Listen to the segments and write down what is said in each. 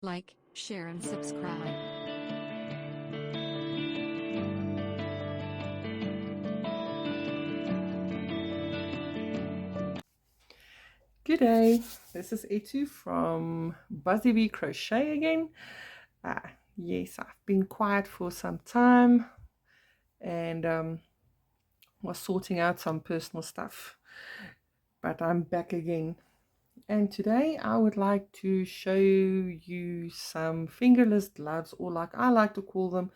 Like, share and subscribe. Good day, this is Etu from Buzzy Bee Crochet again. Uh, yes, I've been quiet for some time and was sorting out some personal stuff, but I'm back again. And today I would like to show you some fingerless gloves, or like I like to call them,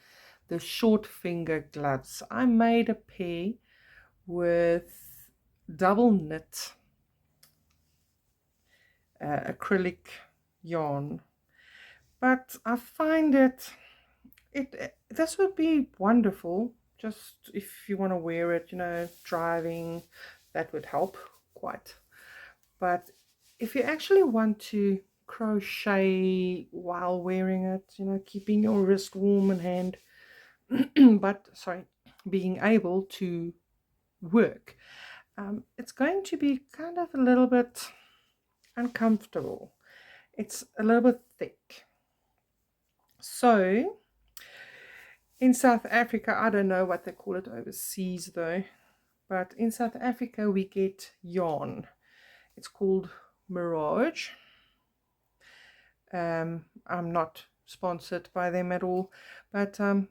the short finger gloves. I made a pair with double knit acrylic yarn, but I find this would be wonderful just if you want to wear it, driving. That would help quite. But if you actually want to crochet while wearing it, keeping your wrist warm and hand, but sorry, being able to work, it's going to be kind of a little bit uncomfortable. It's a little bit thick. So in South Africa, I don't know what they call it overseas though, but in South Africa we get yarn. It's called Mirage. I'm not sponsored by them at all, but I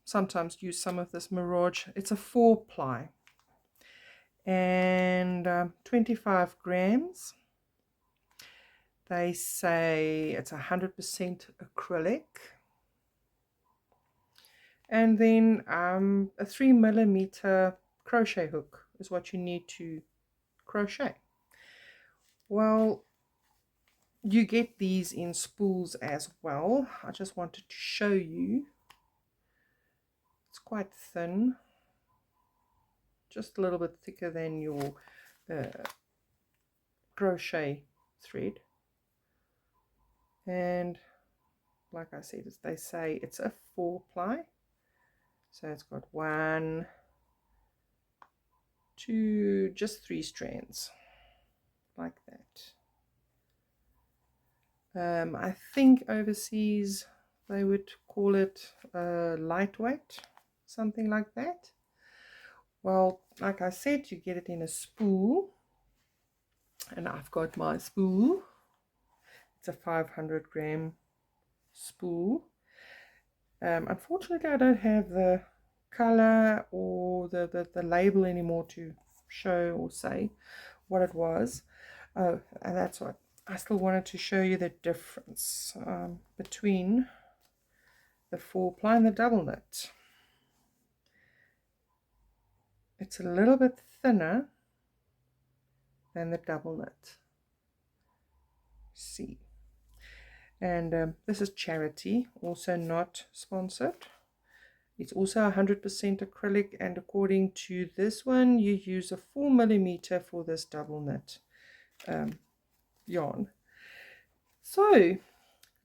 sometimes use some of this Mirage. It's a 4-ply and 25 grams. They say it's 100% acrylic. And then a 3mm crochet hook is what you need to crochet. Well, you get these in spools as well. I just wanted to show you. It's quite thin, just a little bit thicker than your uh, crochet thread. And like I said, they say it's a 4-ply. So it's got 1, 2, just 3 strands like that. I think overseas they would call it lightweight, something like that. Well, like I said, you get it in a spool, and I've got my spool. It's a 500-gram spool. Unfortunately, I don't have the color or the label anymore to show or say what it was. Oh, and that's what I still wanted to show you, the difference between the 4-ply and the double knit. It's a little bit thinner than the double knit. See, and this is charity, also not sponsored. It's also 100% acrylic, and according to this one, you use a 4mm for this double knit yarn. So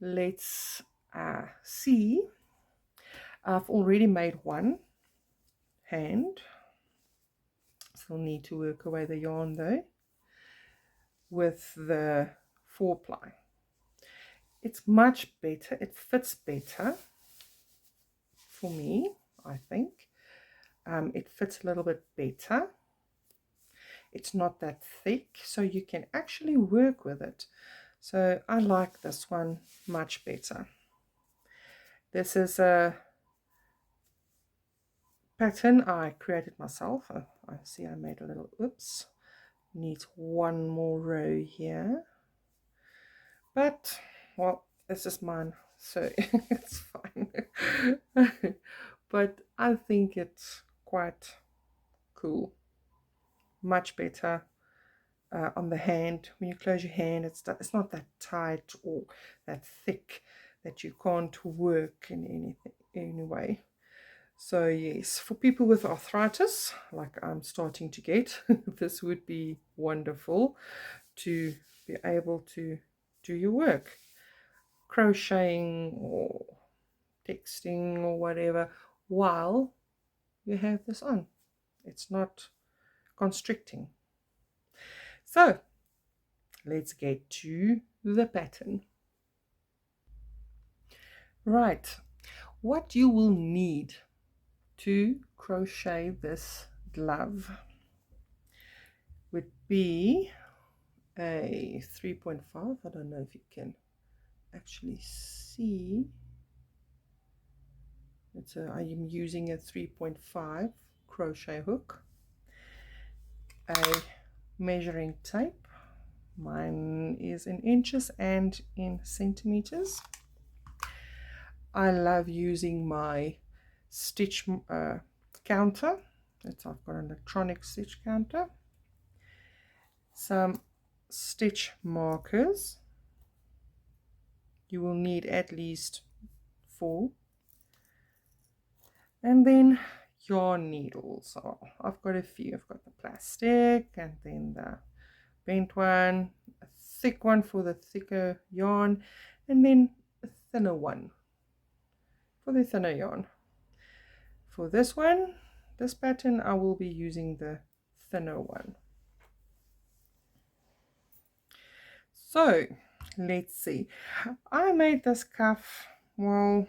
let's see. I've already made one hand. Still need to work away the yarn though with the 4-ply. It's much better. It fits better for me, I think. It fits a little bit better. It's not that thick, so you can actually work with it. So I like this one much better. This is a pattern I created myself. I see I made a little oops. Needs one more row here. But, well, this is mine, so it's fine. But I think it's quite cool. Much better on the hand. When you close your hand, it's not that tight or that thick that you can't work in anything anyway. So yes, for people with arthritis, like I'm starting to get, this would be wonderful to be able to do your work, crocheting or texting or whatever, while you have this on. It's not constricting. So let's get to the pattern. Right, what you will need to crochet this glove would be a 3.5. I don't know if you can actually see. I am using a 3.5 crochet hook, a measuring tape. Mine is in inches and in centimeters. I love using my stitch counter. I've got an electronic stitch counter. Some stitch markers. You will need at least 4. And then yarn needles. Oh, I've got a few. I've got the plastic and then the bent one, a thick one for the thicker yarn, and then a thinner one for the thinner yarn. For this one, this pattern, I will be using the thinner one. So let's see. I made this cuff, well,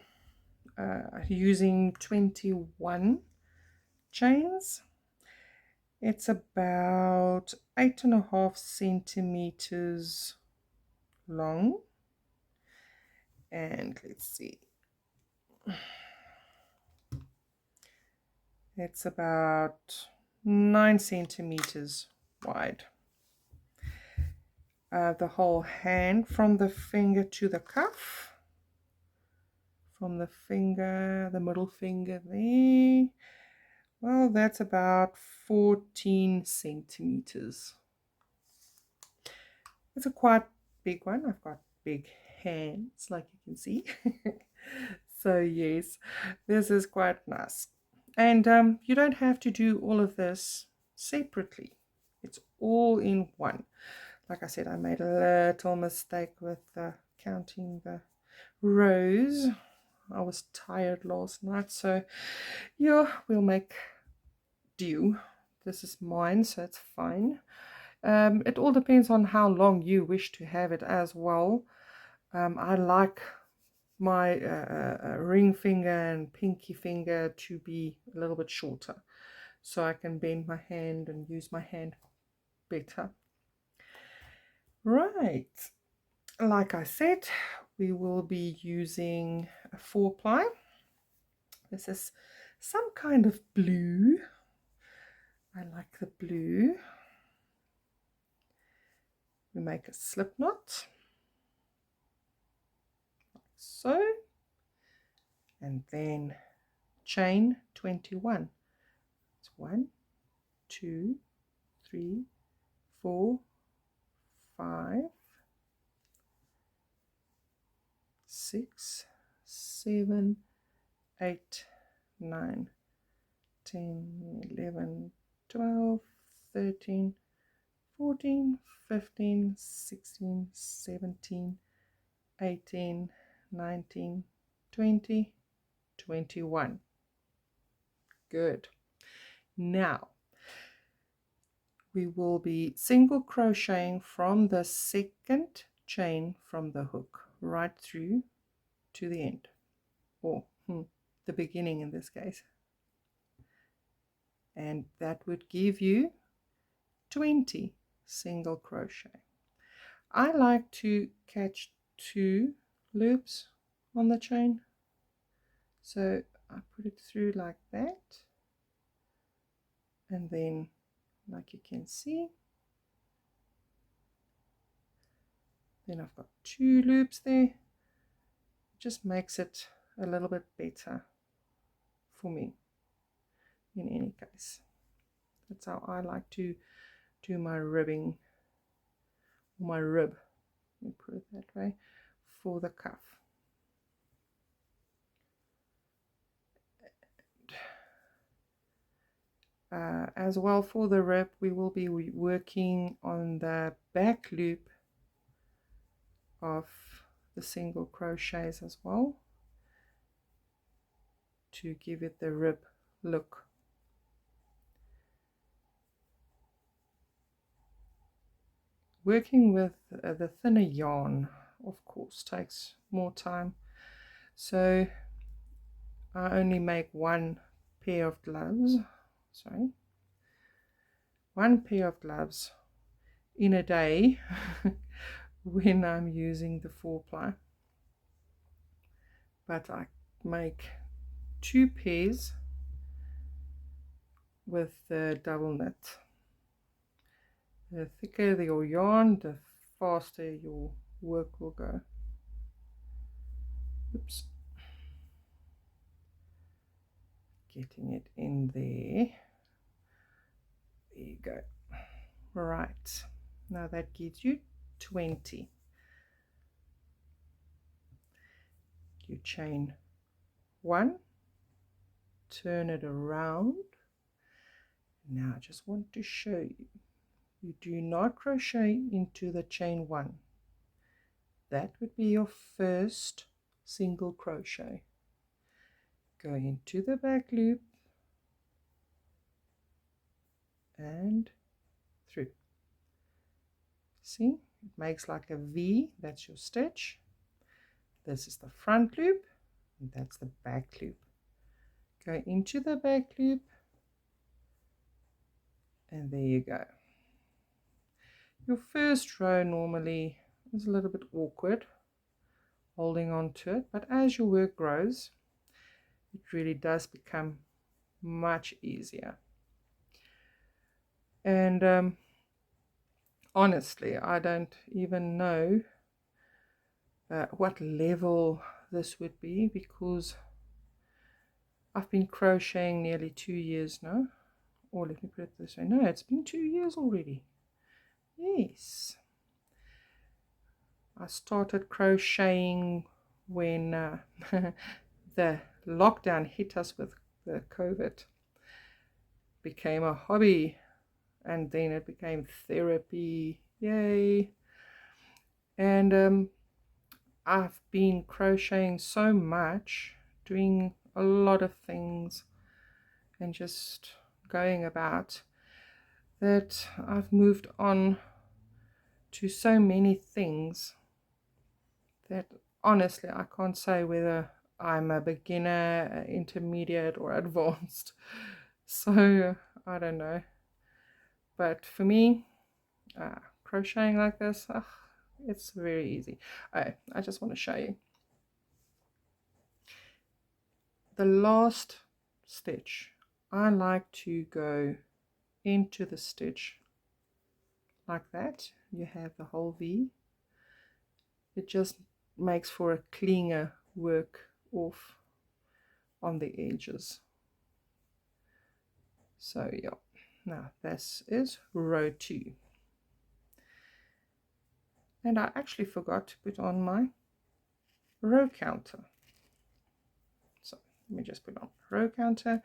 using 21 chains. It's about 8.5 centimeters long, and let's see, it's about 9 centimeters wide. The whole hand from the finger to the cuff, from the finger, the middle finger there, well, that's about 14 centimeters. It's a quite big one. I've got big hands, like you can see. So yes, this is quite nice. And you don't have to do all of this separately. It's all in one. Like I said, I made a little mistake with counting the rows. I was tired last night, so yeah, we'll make do. This is mine, so it's fine. It all depends on how long you wish to have it as well. I like my ring finger and pinky finger to be a little bit shorter, so I can bend my hand and use my hand better. Right, like I said, we will be using a 4-ply. This is some kind of blue. I like the blue. We make a slip knot, like so, and then chain 21. It's 1, 2, 3, 4, 5, 6, 7, 8, 9, 10, 11, 12, 13, 14, 15, 16, 17, 18, 19, 20, 21. Good. Now we will be single crocheting from the second chain from the hook right through to the end, or the beginning in this case, and that would give you 20 single crochet. I like to catch 2 loops on the chain, so I put it through like that, and then like you can see, then I've got 2 loops there. It just makes it a little bit better for me in any case. That's how I like to do my ribbing, my rib, let me put it that way, for the cuff. As well, for the rib, we will be working on the back loop of the single crochets as well, to give it the rib look. Working with the thinner yarn, of course, takes more time, So I only make one pair of gloves, one pair of gloves in a day when I'm using the 4-ply, but I make 2 pairs with the double knit. The thicker your yarn, the faster your work will go. Oops. Getting it in there. There you go. Right. Now that gives you 20. You chain 1, turn it around. Now I just want to show you. You do not crochet into the chain 1. That would be your first single crochet. Go into the back loop and through. See, it makes like a V. That's your stitch. This is the front loop, and that's the back loop. Go into the back loop, and there you go. Your first row normally is a little bit awkward holding on to it, but as your work grows, it really does become much easier. And honestly, I don't even know what level this would be, because I've been crocheting nearly 2 years now. Or let me put it this way, no, it's been 2 years already. Yes, I started crocheting when the lockdown hit us with the COVID. Became a hobby, and then it became therapy. Yay. And I've been crocheting so much, doing a lot of things and just going about, that I've moved on to so many things that honestly I can't say whether I'm a beginner, intermediate, or advanced. So I don't know. But for me, crocheting like this, it's very easy. I just want to show you. The last stitch, I like to go into the stitch like that. You have the whole V. It just makes for a cleaner work off on the edges. So yeah, now this is row 2. And I actually forgot to put on my row counter. So let me just put on row counter,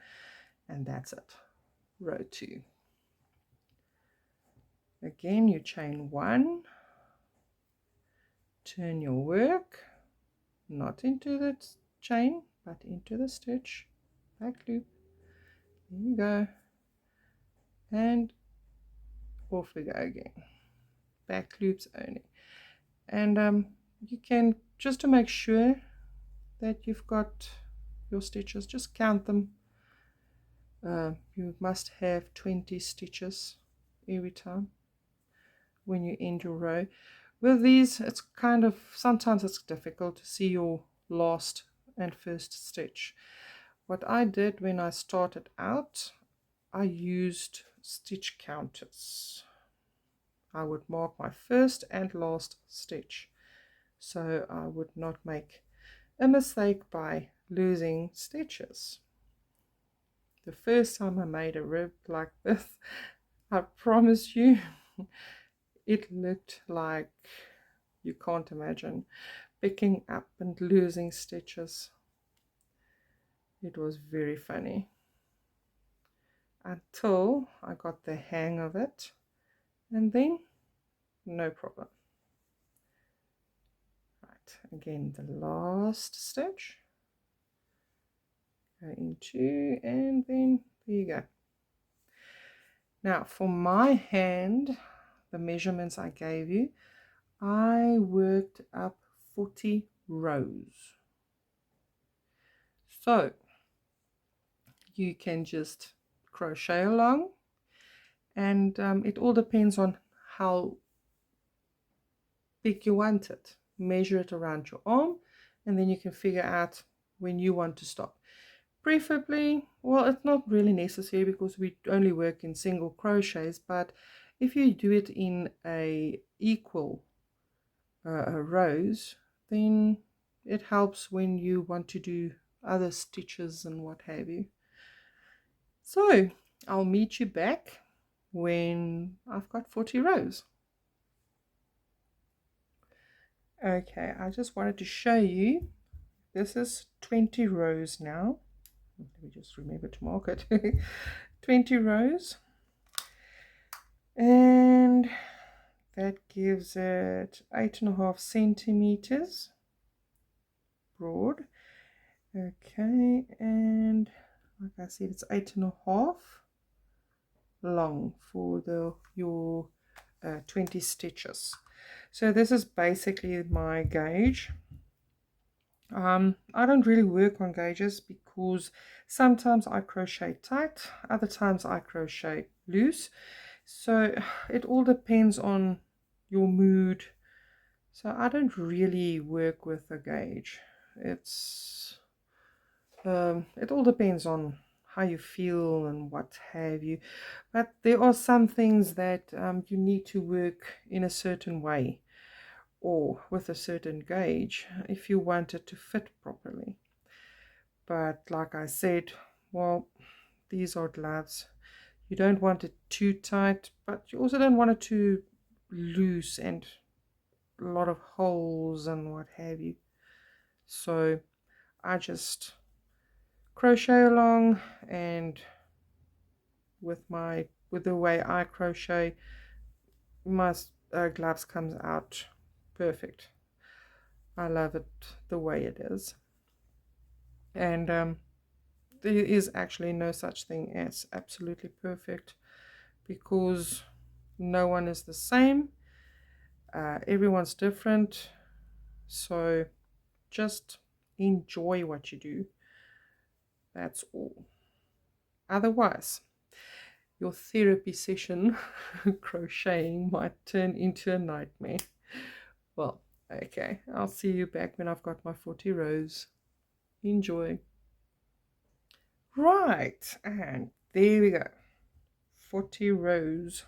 and that's it, row 2. Again, you chain 1, turn your work not into the chain but into the stitch, back loop, there you go, and off we go again, back loops only. And you can, just to make sure that you've got your stitches, just count them. You must have 20 stitches every time when you end your row. With these, it's kind of, sometimes it's difficult to see your last and first stitch. What I did when I started out, I used stitch counters. I would mark my first and last stitch, so I would not make a mistake by losing stitches. The first time I made a rib like this, I promise you, it looked like you can't imagine, picking up and losing stitches. It was very funny until I got the hang of it, and then no problem. Right, again, the last stitch, go into, and then there you go. Now for my hand, the measurements I gave you, I worked up 40 rows. So you can just crochet along, and it all depends on how big you want it. Measure it around your arm, and then you can figure out when you want to stop. Preferably, well, it's not really necessary because we only work in single crochets, but if you do it in a equal rows, then it helps when you want to do other stitches and what have you. So I'll meet you back when I've got 40 rows. Okay, I just wanted to show you, this is 20 rows now. Let me just remember to mark it. 20 rows, and that gives it 8.5 centimeters broad. Okay, and like I said, it's 8.5 long for your 20 stitches. So this is basically my gauge. I don't really work on gauges because sometimes I crochet tight, other times I crochet loose. So it all depends on your mood. So I don't really work with a gauge. It all depends on how you feel and what have you. But there are some things that you need to work in a certain way, or with a certain gauge, if you want it to fit properly. But like I said, well, these are gloves. You don't want it too tight, but you also don't want it too loose and a lot of holes and what have you. So I just crochet along, and with the way I crochet, my gloves comes out perfect. I love it the way it is. And there is actually no such thing as absolutely perfect, because no one is the same. Everyone's different. So just enjoy what you do. That's all. Otherwise, your therapy session crocheting might turn into a nightmare. Well, okay, I'll see you back when I've got my 40 rows. Enjoy. Right, and there we go. 40 rows.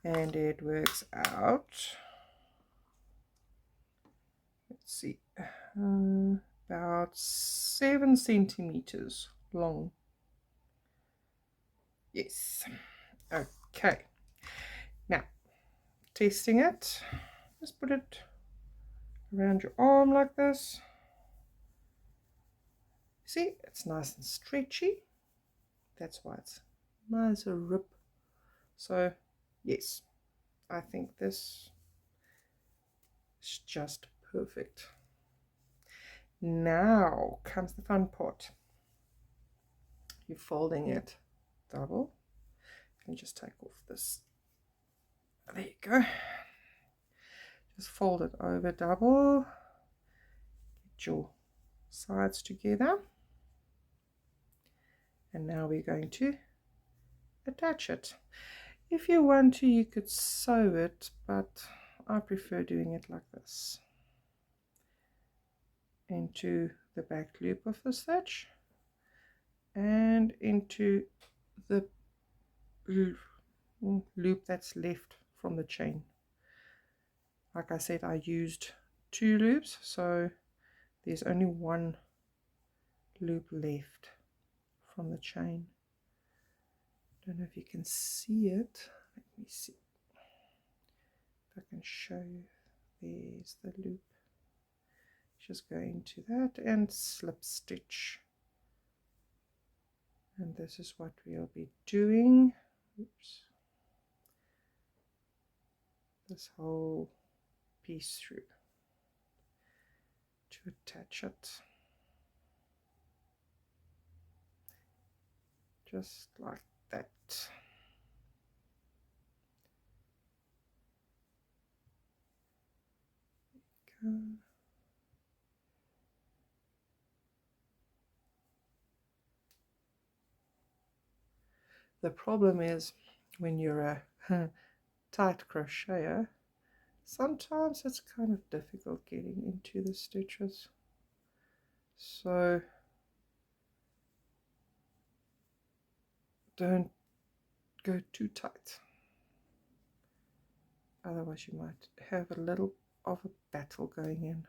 And it works out, let's see, about 7 centimeters long. Yes. Okay. Now, testing it. Just put it around your arm like this. See, it's nice and stretchy. That's why it's nice a rip. So, yes, I think this is just perfect. Now comes the fun part. You're folding it double. And just take off this. There you go. Just fold it over double. Get your sides together. And now we're going to attach it. If you want to, you could sew it, but I prefer doing it like this. Into the back loop of the stitch and into the loop that's left from the chain. Like I said, I used 2 loops, so there's only 1 loop left from the chain. Don't know if you can see it. Let me see if I can show you. There's the loop. Just go into that and slip stitch. And this is what we'll be doing. Oops. This whole piece through to attach it. Just like that. Go. The problem is when you're a tight crocheter, sometimes it's kind of difficult getting into the stitches. So don't go too tight. Otherwise you might have a little of a battle going in.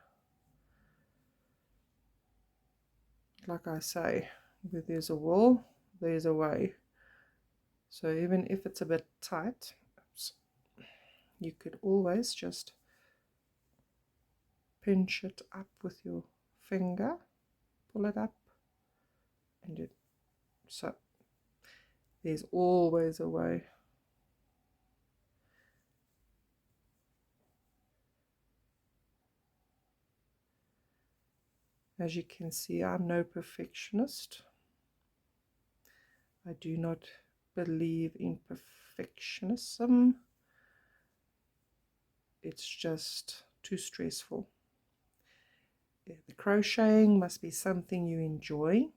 Like I say, where there's a will, there's a way. So even if it's a bit tight, you could always just pinch it up with your finger, pull it up, and so there's always a way. As you can see, I'm no perfectionist. I do not believe in perfectionism. It's just too stressful. The crocheting must be something you enjoy.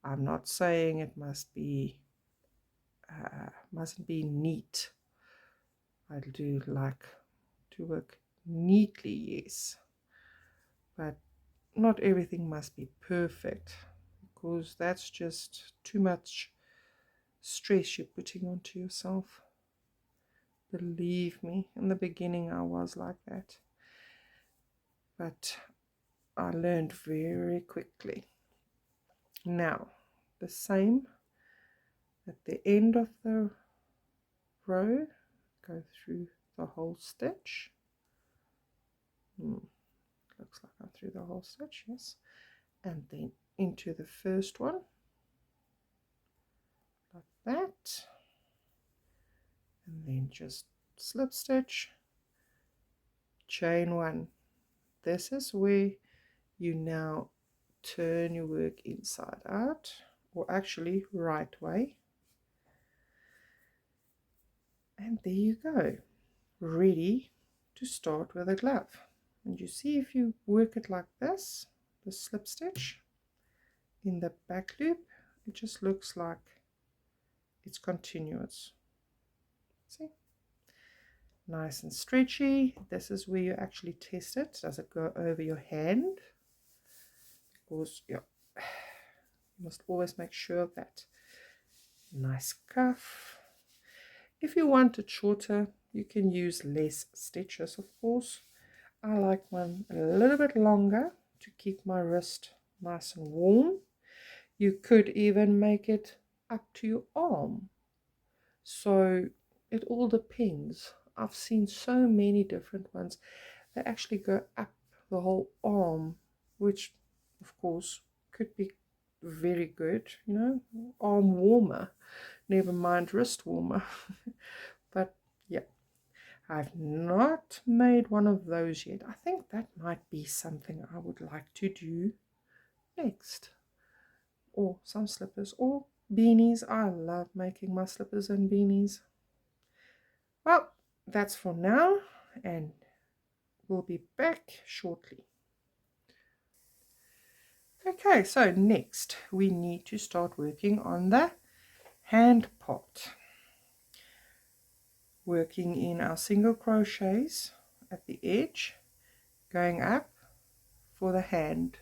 I'm not saying it mustn't be neat. I do like to work neatly, yes, but not everything must be perfect, because that's just too much stress you're putting onto yourself. Believe me, in the beginning I was like that, but I learned very quickly. Now, the same at the end of the row, go through the whole stitch. Looks like I'm through the whole stitch, yes. And then into the first one, like that. And then just slip stitch, chain one. This is where you now turn your work inside out, or actually right way. And there you go, ready to start with a glove. And you see, if you work it like this, the slip stitch in the back loop, it just looks like it's continuous. See? Nice and stretchy. This is where you actually test it. Does it go over your hand? Because yeah, you must always make sure of that. Nice cuff. If you want it shorter, you can use less stitches, of course. I like one a little bit longer to keep my wrist nice and warm. You could even make it up to your arm. So it all depends. I've seen so many different ones that actually go up the whole arm, which of course could be very good, you know, arm warmer, never mind wrist warmer. But yeah, I've not made one of those yet. I think that might be something I would like to do next. Or some slippers or beanies. I love making my slippers and beanies. Well, that's for now, and we'll be back shortly. Okay, so next we need to start working on the hand part. Working in our single crochets at the edge, going up for the hand.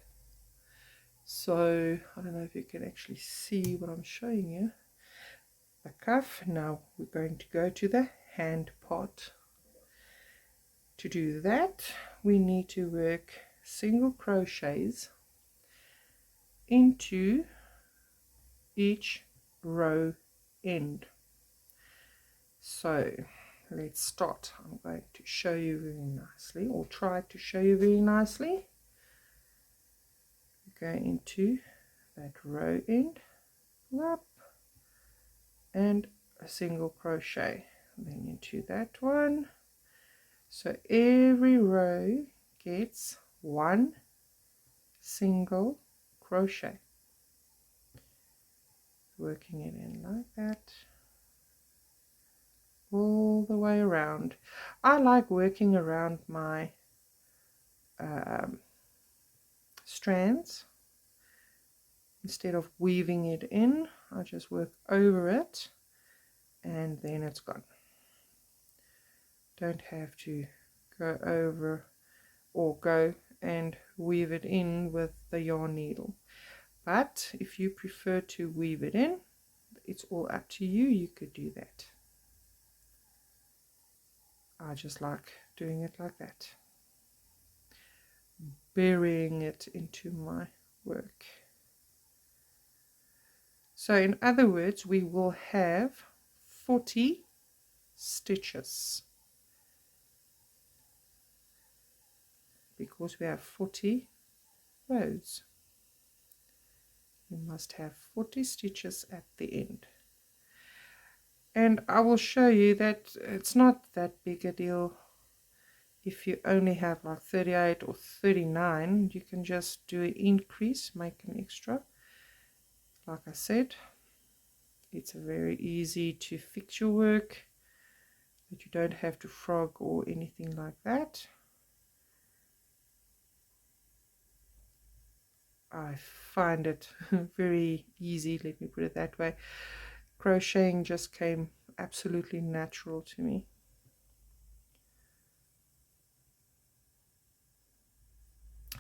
So I don't know if you can actually see what I'm showing you. The cuff. Now we're going to go to the hand part. To do that, we need to work single crochets into each row end. So let's start. I'm going to show you very nicely, or try to show you very nicely. Go into that row end, up, and a single crochet, then into that one. So every row gets one single crochet. Working it in like that all the way around. I like working around my strands instead of weaving it in. I just work over it and then it's gone. Don't have to go over or go and weave it in with the yarn needle. But if you prefer to weave it in, it's all up to you. You could do that. I just like doing it like that, burying it into my work. So in other words, we will have 40 stitches because we have 40 rows. You must have 40 stitches at the end. And I will show you that it's not that big a deal. If you only have like 38 or 39, you can just do an increase, make an extra. Like I said, it's very easy to fix your work, that you don't have to frog or anything like that. I find it very easy, let me put it that way. Crocheting just came absolutely natural to me.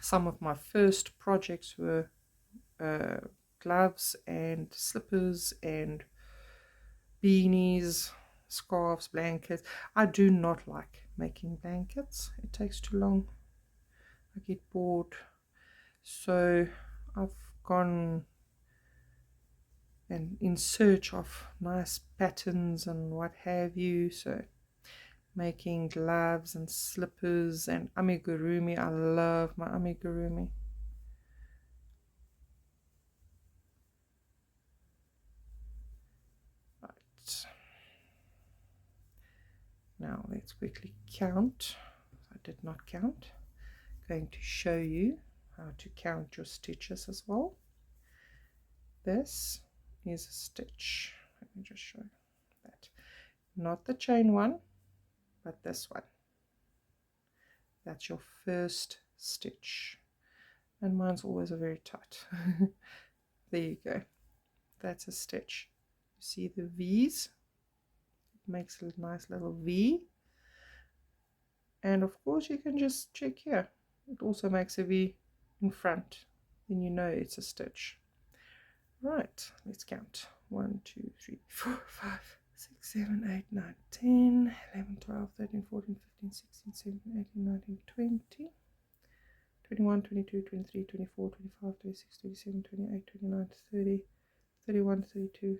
Some of my first projects were gloves and slippers and beanies, scarves, blankets. I do not like making blankets. It takes too long. I get bored. So I've gone and in search of nice patterns and what have you. So making gloves and slippers and amigurumi. I love my amigurumi. Right. Now let's quickly count. I did not count. I'm going to show you how to count your stitches as well. This is a stitch. Let me just show that. Not the chain one, but this one. That's your first stitch. And mine's always a very tight. There you go. That's a stitch. You see the V's? It makes a nice little V. And of course you can just check here. It also makes a V in front. Then you know it's a stitch. Right, let's count. 1, 2, 3, 4, 5, 6, 7, 8, 9, 10, 11, 12, 13, 14, 15, 16, 17, 18, 19, 20, 21, 22, 23, 24, 25, 26, 27, 28, 29, 30, 31, 32,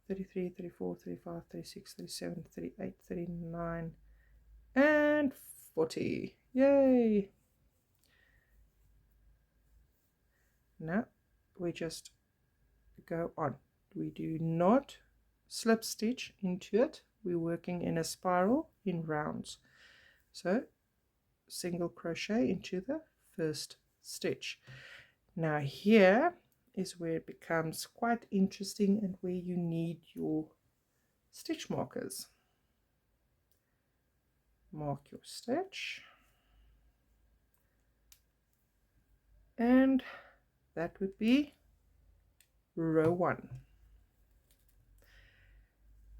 33, 34, 35, 36, 37, 38, 39, and 40. Yay! Now we just go on. We do not slip stitch into it. We're working in a spiral in rounds. So single crochet into the first stitch. Now here is where it becomes quite interesting and where you need your stitch markers. Mark your stitch, and that would be row 1.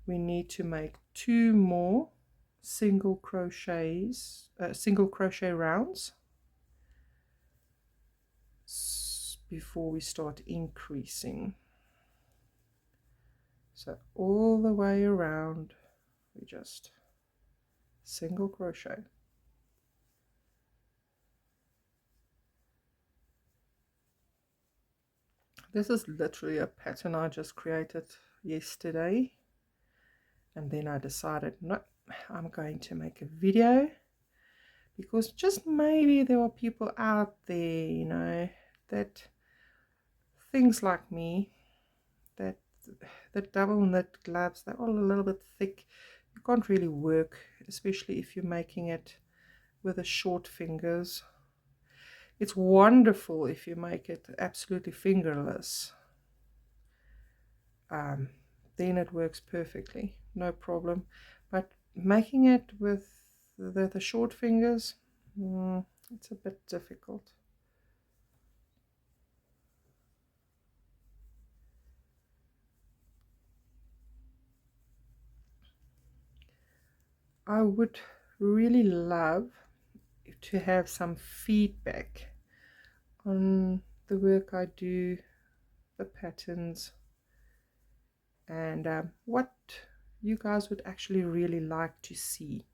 We need to make 2 more single crochet rounds before we start increasing. So all the way around we just single crochet. This is literally a pattern I just created yesterday, and then I decided, no, I'm going to make a video, because just maybe there are people out there, you know, that things like me, that the double knit gloves, they're all a little bit thick. You can't really work, especially if you're making it with the short fingers. It's wonderful if you make it absolutely fingerless. Then it works perfectly, no problem. But making it with the short fingers, it's a bit difficult. I would really love to have some feedback on the work I do, the patterns, and what you guys would actually really like to see,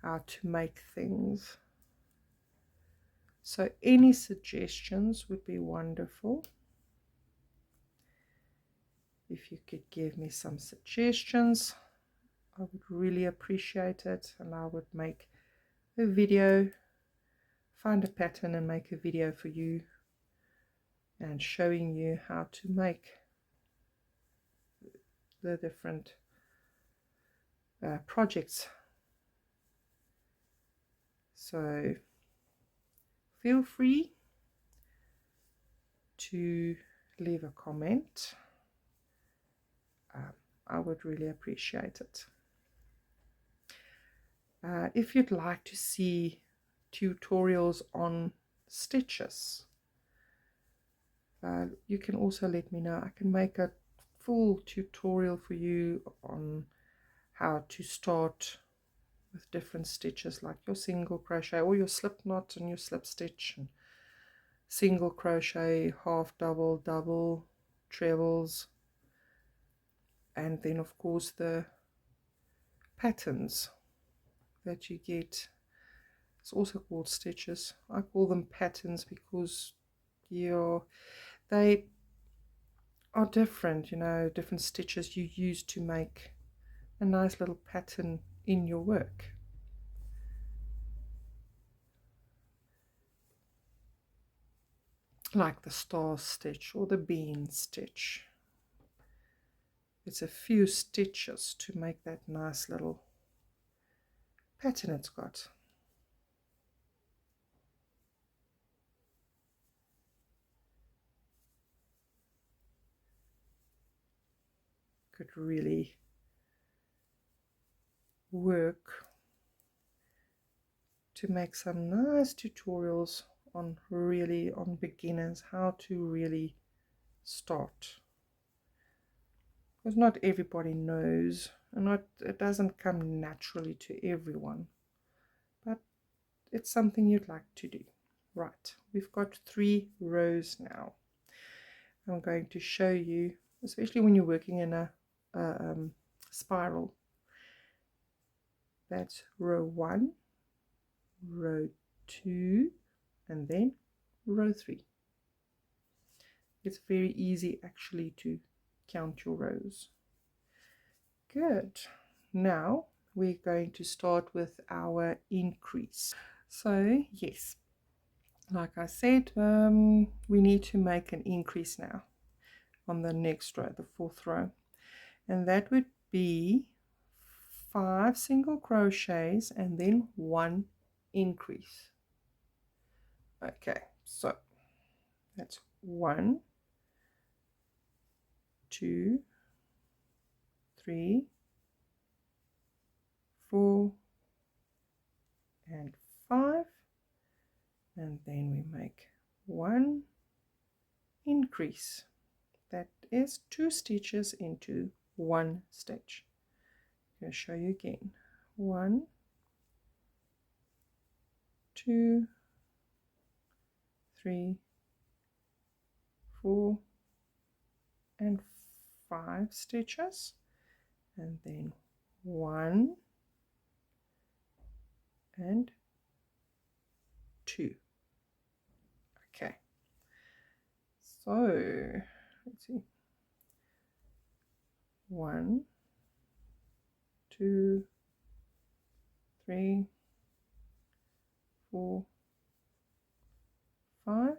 how to make things. So any suggestions would be wonderful. If you could give me some suggestions, I would really appreciate it, and I would make a video, find a pattern and make a video for you and showing you how to make the different projects. So feel free to leave a comment. I would really appreciate it. If you'd like to see tutorials on stitches, you can also let me know. I can make a full tutorial for you on how to start with different stitches, like your single crochet or your slip knot and your slip stitch, and single crochet, half double, double, trebles, and then of course the patterns that you get. It's also called stitches. I call them patterns because they are different, different stitches you use to make a nice little pattern in your work. Like the star stitch or the bean stitch. It's a few stitches to make that nice little pattern it's got. Could really work to make some nice tutorials on beginners, how to really start, because not everybody knows, and it doesn't come naturally to everyone, but it's something you'd like to do. Right, we've got 3 rows now. I'm going to show you, especially when you're working in a spiral. That's row 1, row 2, and then row 3. It's very easy actually to count your rows. Good. Now we're going to start with our increase. So yes, like I said, we need to make an increase now on the next row, the 4th row, and that would be 5 single crochets and then 1 increase. Okay, so that's 1, 2, 3, 4, and 5, and then we make 1 increase. That is 2 stitches into 1 stitch. I'm going to show you again. 1, 2, 3, 4, and 5 stitches, and then 1 and 2. Okay, so let's see, 1, 2, 3, 4, 5,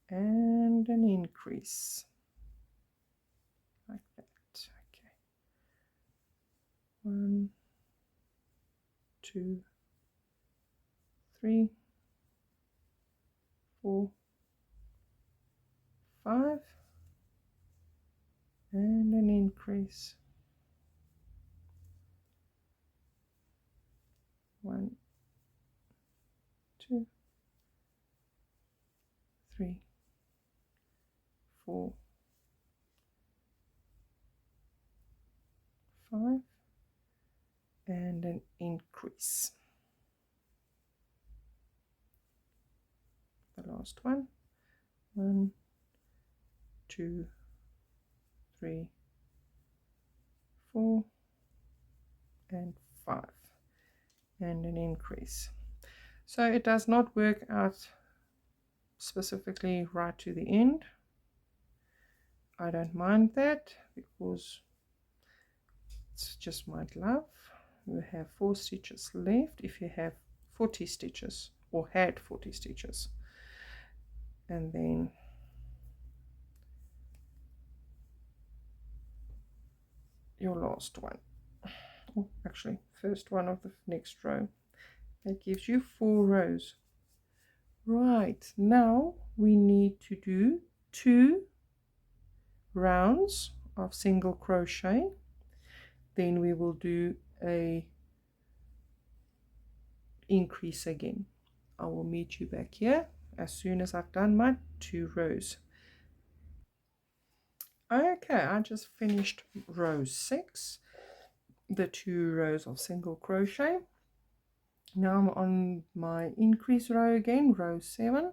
and an increase like that. Okay, 1, 2, 3, 4, 5, and an increase. 1, 2, 3, 4, 5, increase. The last one. 1, 2, 3, 4, and 5, and an increase. So it does not work out specifically right to the end. I don't mind that because it's just my glove. You have 4 stitches left if you have 40 stitches or had 40 stitches. And then your last one. Oh, actually, first one of the next row. That gives you 4 rows. Right, now we need to do 2 rounds of single crochet. Then we will do a increase again. I will meet you back here as soon as I've done my 2 rows. Okay, I just finished row 6, the 2 rows of single crochet. Now I'm on my increase row again, row 7.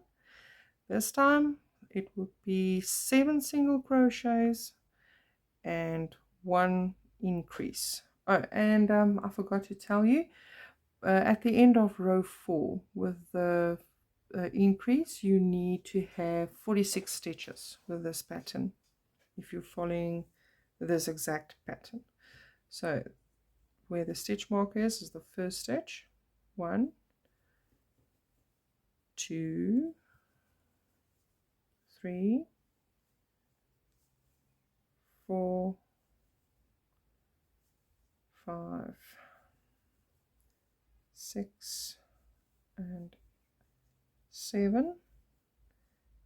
This time it would be 7 single crochets and 1 increase. Oh, and I forgot to tell you, at the end of row 4 with the increase, you need to have 46 stitches with this pattern if you're following this exact pattern. So where the stitch mark is the first stitch. 1, 2, 3, 4, 5, 6, and 7,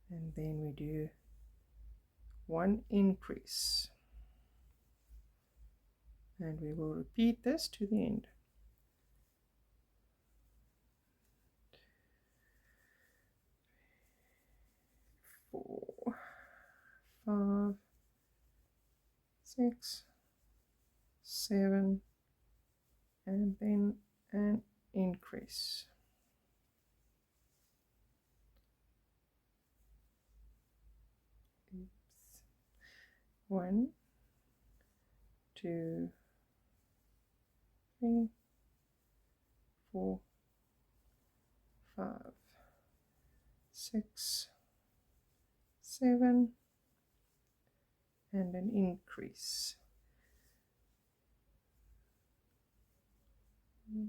and then we do 1 increase, and we will repeat this to the end. 4, 5, 6, 7, and then an increase. Oops. 1, 2, 3, 4, 5, 6, 7, and an increase.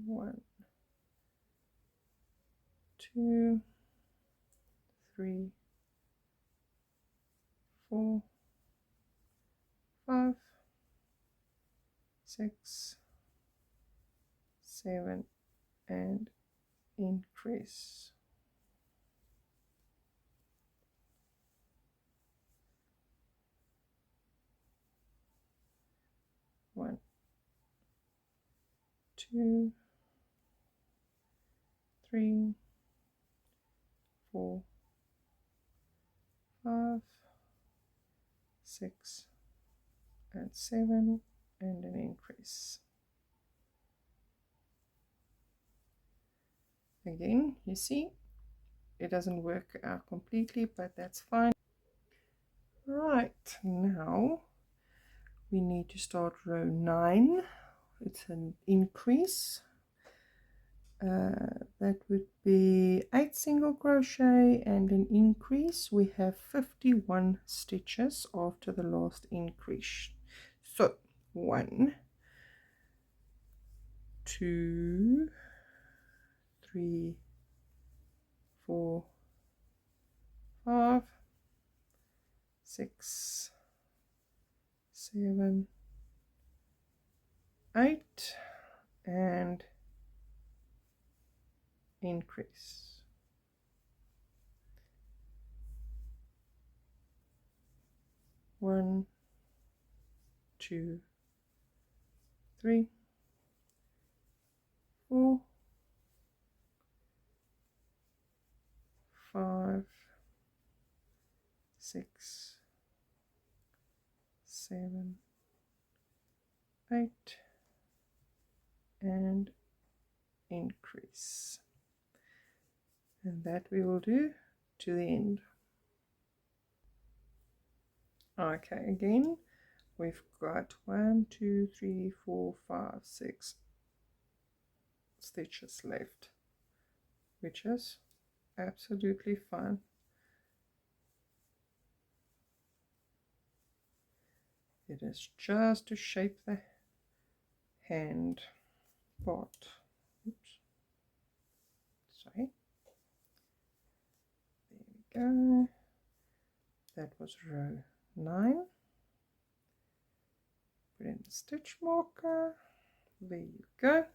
1, 2, 3, 4, 5, 6, 7, and increase. One, 2, 3, 4, 5, 6, and 7, and an increase. Again, you see, it doesn't work out completely, but that's fine. Right, now we need to start row 9. It's an increase. That would be 8 single crochet and an increase. We have 51 stitches after the last increase. So 1, 2, 3, 4, 5, 6, 7, 8, and increase. 1, 2, 3, 4, 5, 6, 7, 8, and increase, and that we will do to the end. Okay, again we've got 1, 2, 3, 4, 5, 6 stitches left, which is absolutely fine. It is just to shape the hand part. Oops. Sorry. There we go. That was row 9. Put in the stitch marker. There you go.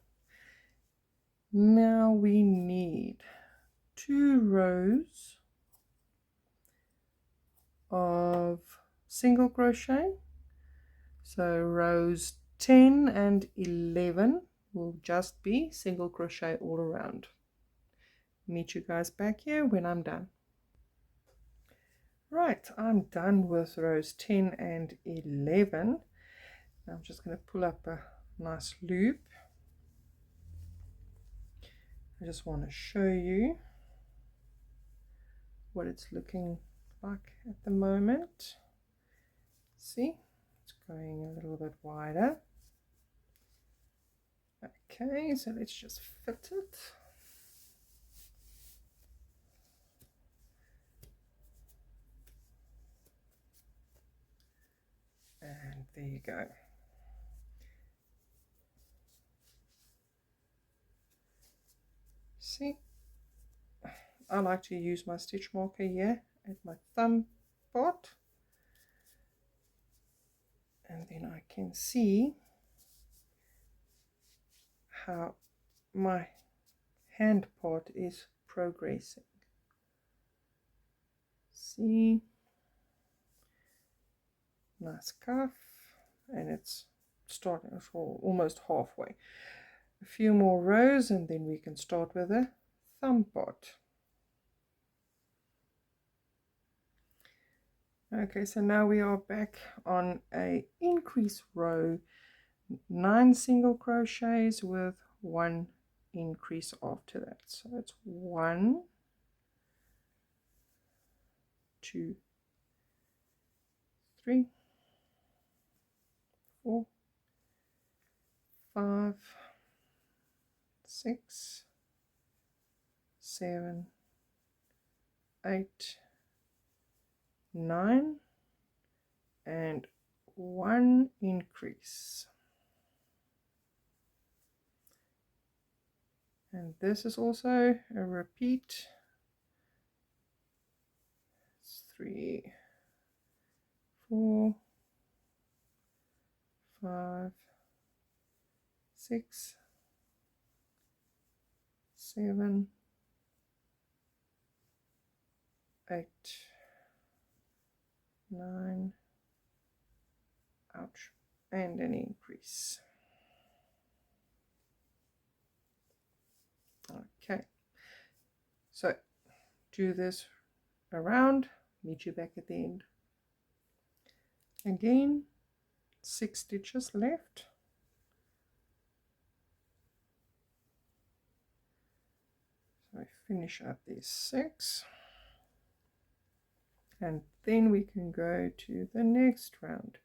Now we need 2 rows of single crochet. So rows 10 and 11 will just be single crochet all around. Meet you guys back here when I'm done. Right, I'm done with rows 10 and 11. Now I'm just going to pull up a nice loop. I just want to show you what it's looking like at the moment. See, it's going a little bit wider. Okay, so let's just fit it. And there you go. See, I like to use my stitch marker here at my thumb part, and then I can see how my hand part is progressing. See, nice cuff, and it's starting almost halfway. A few more rows and then we can start with a thumb part. Okay, so now we are back on a increase row, 9 single crochets with 1 increase after that. So it's 1, 2, 3, 4, 5, 6, 7, 8, 9, and 1 increase. And this is also a repeat. It's 3, 4, 5, 6, 7, 8, 9, ouch, and an increase. Okay, so do this around, meet you back at the end. Again, 6 stitches left. So I finish up these 6. And then we can go to the next round.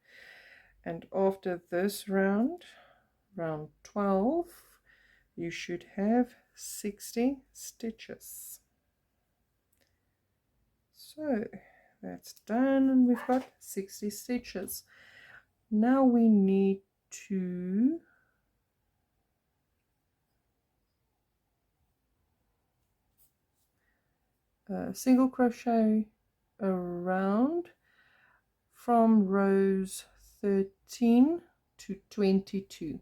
And after this round, round 12, you should have 60 stitches. So that's done, and we've got 60 stitches. Now we need to single crochet around from rows 13 to 22.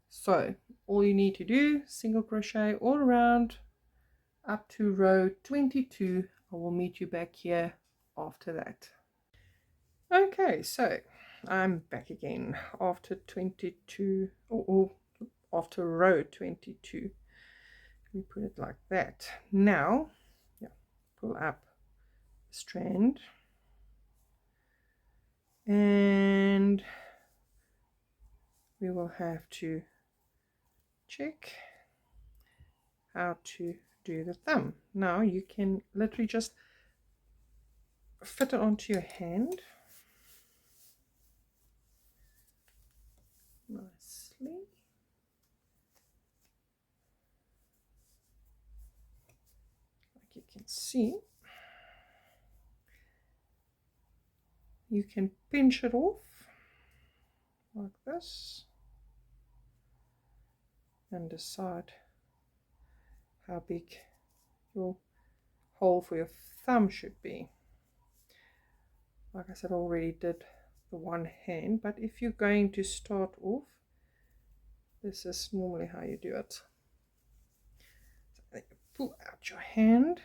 So all you need to do, single crochet all around up to row 22. I will meet you back here after that. Okay, so I'm back again after 22, or after row 22. We put it like that. Now, yeah, pull up the strand, and we will have to check how to do the thumb. Now you can literally just fit it onto your hand nicely. Like you can see, you can pinch it off like this and decide how big your hole for your thumb should be. Like I said, I already did the one hand, but if you're going to start off, this is normally how you do it. So you pull out your hand,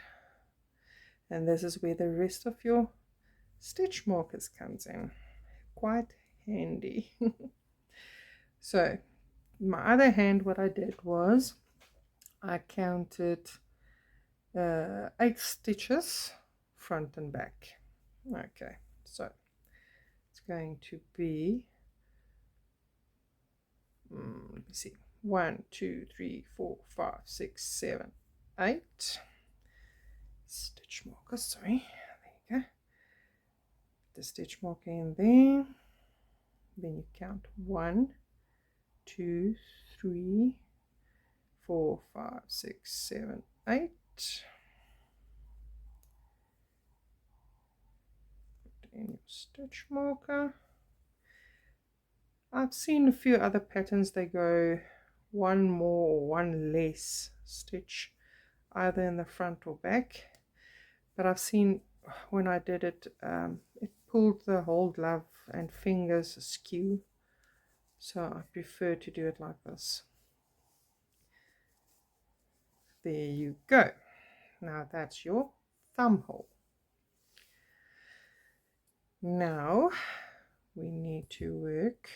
and this is where the rest of your stitch markers comes in. Quite handy. So my other hand, what I did was I counted 8 stitches front and back. Okay, so it's going to be let me see, 1 2 3 4 5 6 7 8 stitch markers. Sorry, there you go. The stitch marker in there, then you count 1 2 3 4 5 6 7 8. Put in your stitch marker. I've seen a few other patterns, they go one more or one less stitch either in the front or back, but I've seen when I did it, it pulled the whole glove and fingers askew, so I prefer to do it like this. There you go. Now that's your thumb hole. Now we need to work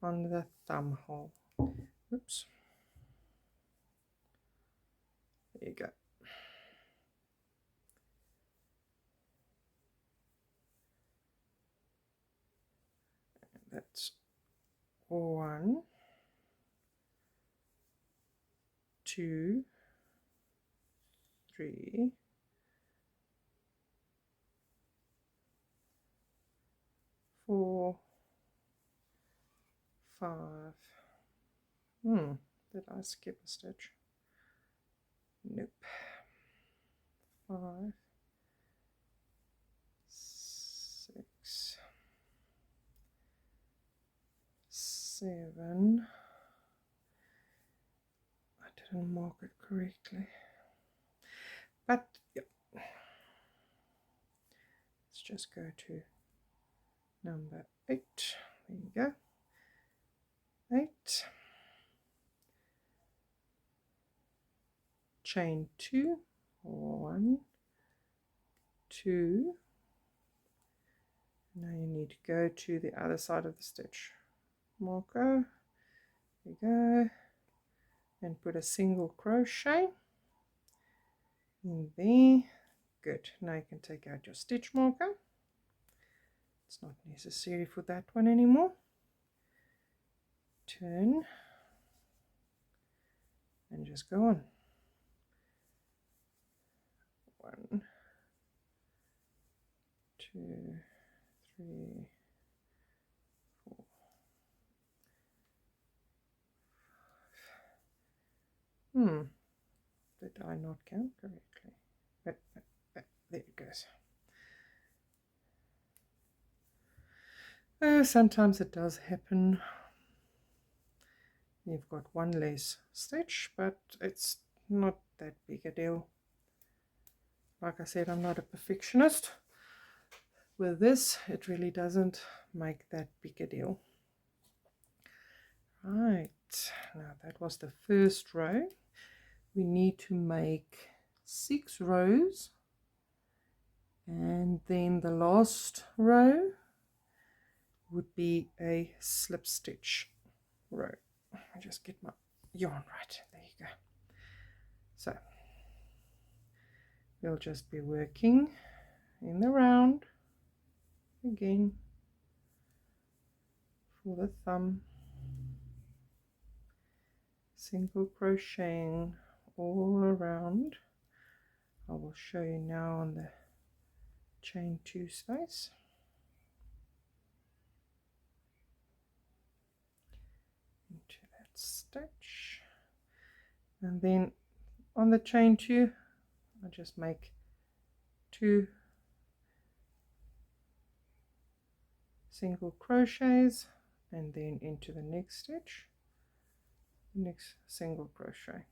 on the thumb hole. Oops. There you go. And that's 1 2 3 4 5. Did I skip a stitch? Nope. 5 6 7. I didn't mark it correctly, but yeah, let's just go to number 8. There you go. 8, chain 2, 1 2. Now you need to go to the other side of the stitch marker. There you go, and put a single crochet in there. Good. Now you can take out your stitch marker. It's not necessary for that one anymore. Turn and just go on. 1 2 3 4 5. Did I not count correctly? There it goes. Sometimes it does happen. You've got one less stitch, but it's not that big a deal. Like I said, I'm not a perfectionist. With this, it really doesn't make that big a deal. Right, now that was the first row. We need to make 6 rows, and then the last row would be a slip stitch row. I just get my yarn right. There you go. So we'll just be working in the round again for the thumb. single crocheting all around. I will show you now on the chain 2 space. Into that stitch, and then on the chain 2 I just make 2 single crochets, and then into the next stitch, next single crochet.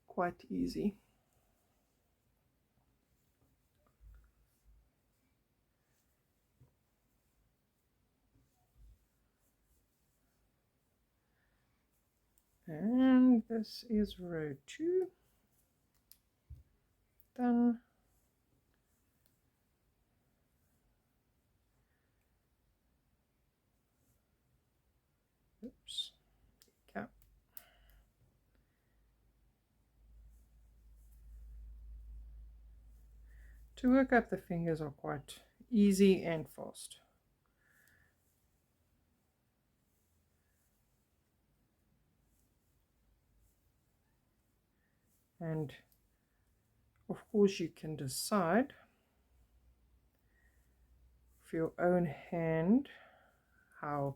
Quite easy. And this is row 2 done. Oops. Okay. To work up the fingers are quite easy and fast. And of course you can decide for your own hand how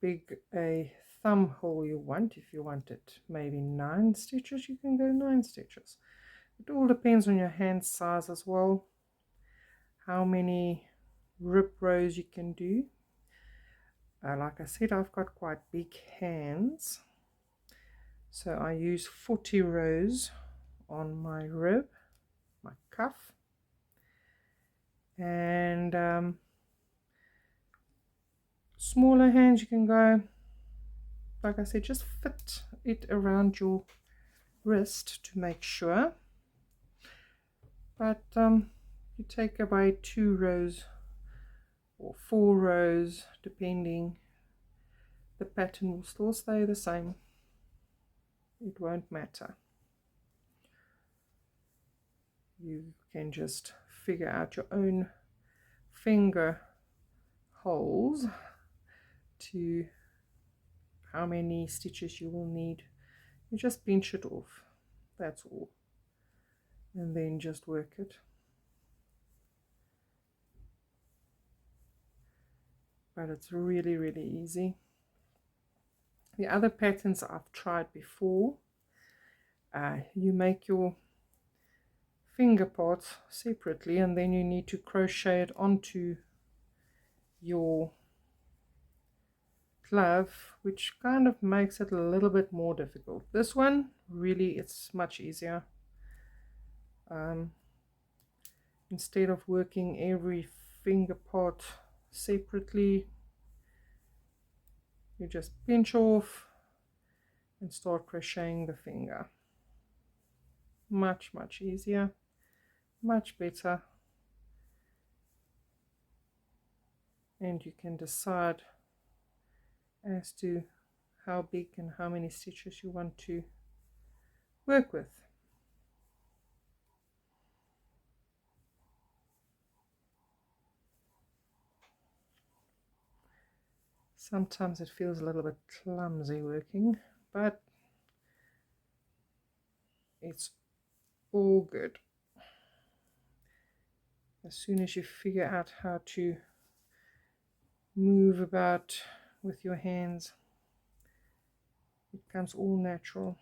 big a thumb hole you want. If you want it maybe 9 stitches, you can go 9 stitches. It all depends on your hand size as well, how many rib rows you can do. Like I said, I've got quite big hands, so I use 40 rows on my rib, my cuff, and smaller hands you can go, like I said, just fit it around your wrist to make sure, but you take away 2 rows or 4 rows depending, the pattern will still stay the same, it won't matter. You can just figure out your own finger holes to how many stitches you will need. You just pinch it off, that's all, and then just work it. But it's really, really easy. The other patterns I've tried before, you make your finger parts separately, and then you need to crochet it onto your glove, which kind of makes it a little bit more difficult. This one, really, it's much easier. Instead of working every finger part separately, you just pinch off and start crocheting the finger. Much easier, much better, and you can decide as to how big and how many stitches you want to work with. Sometimes it feels a little bit clumsy working, but it's all good. As soon as you figure out how to move about with your hands, it becomes all natural.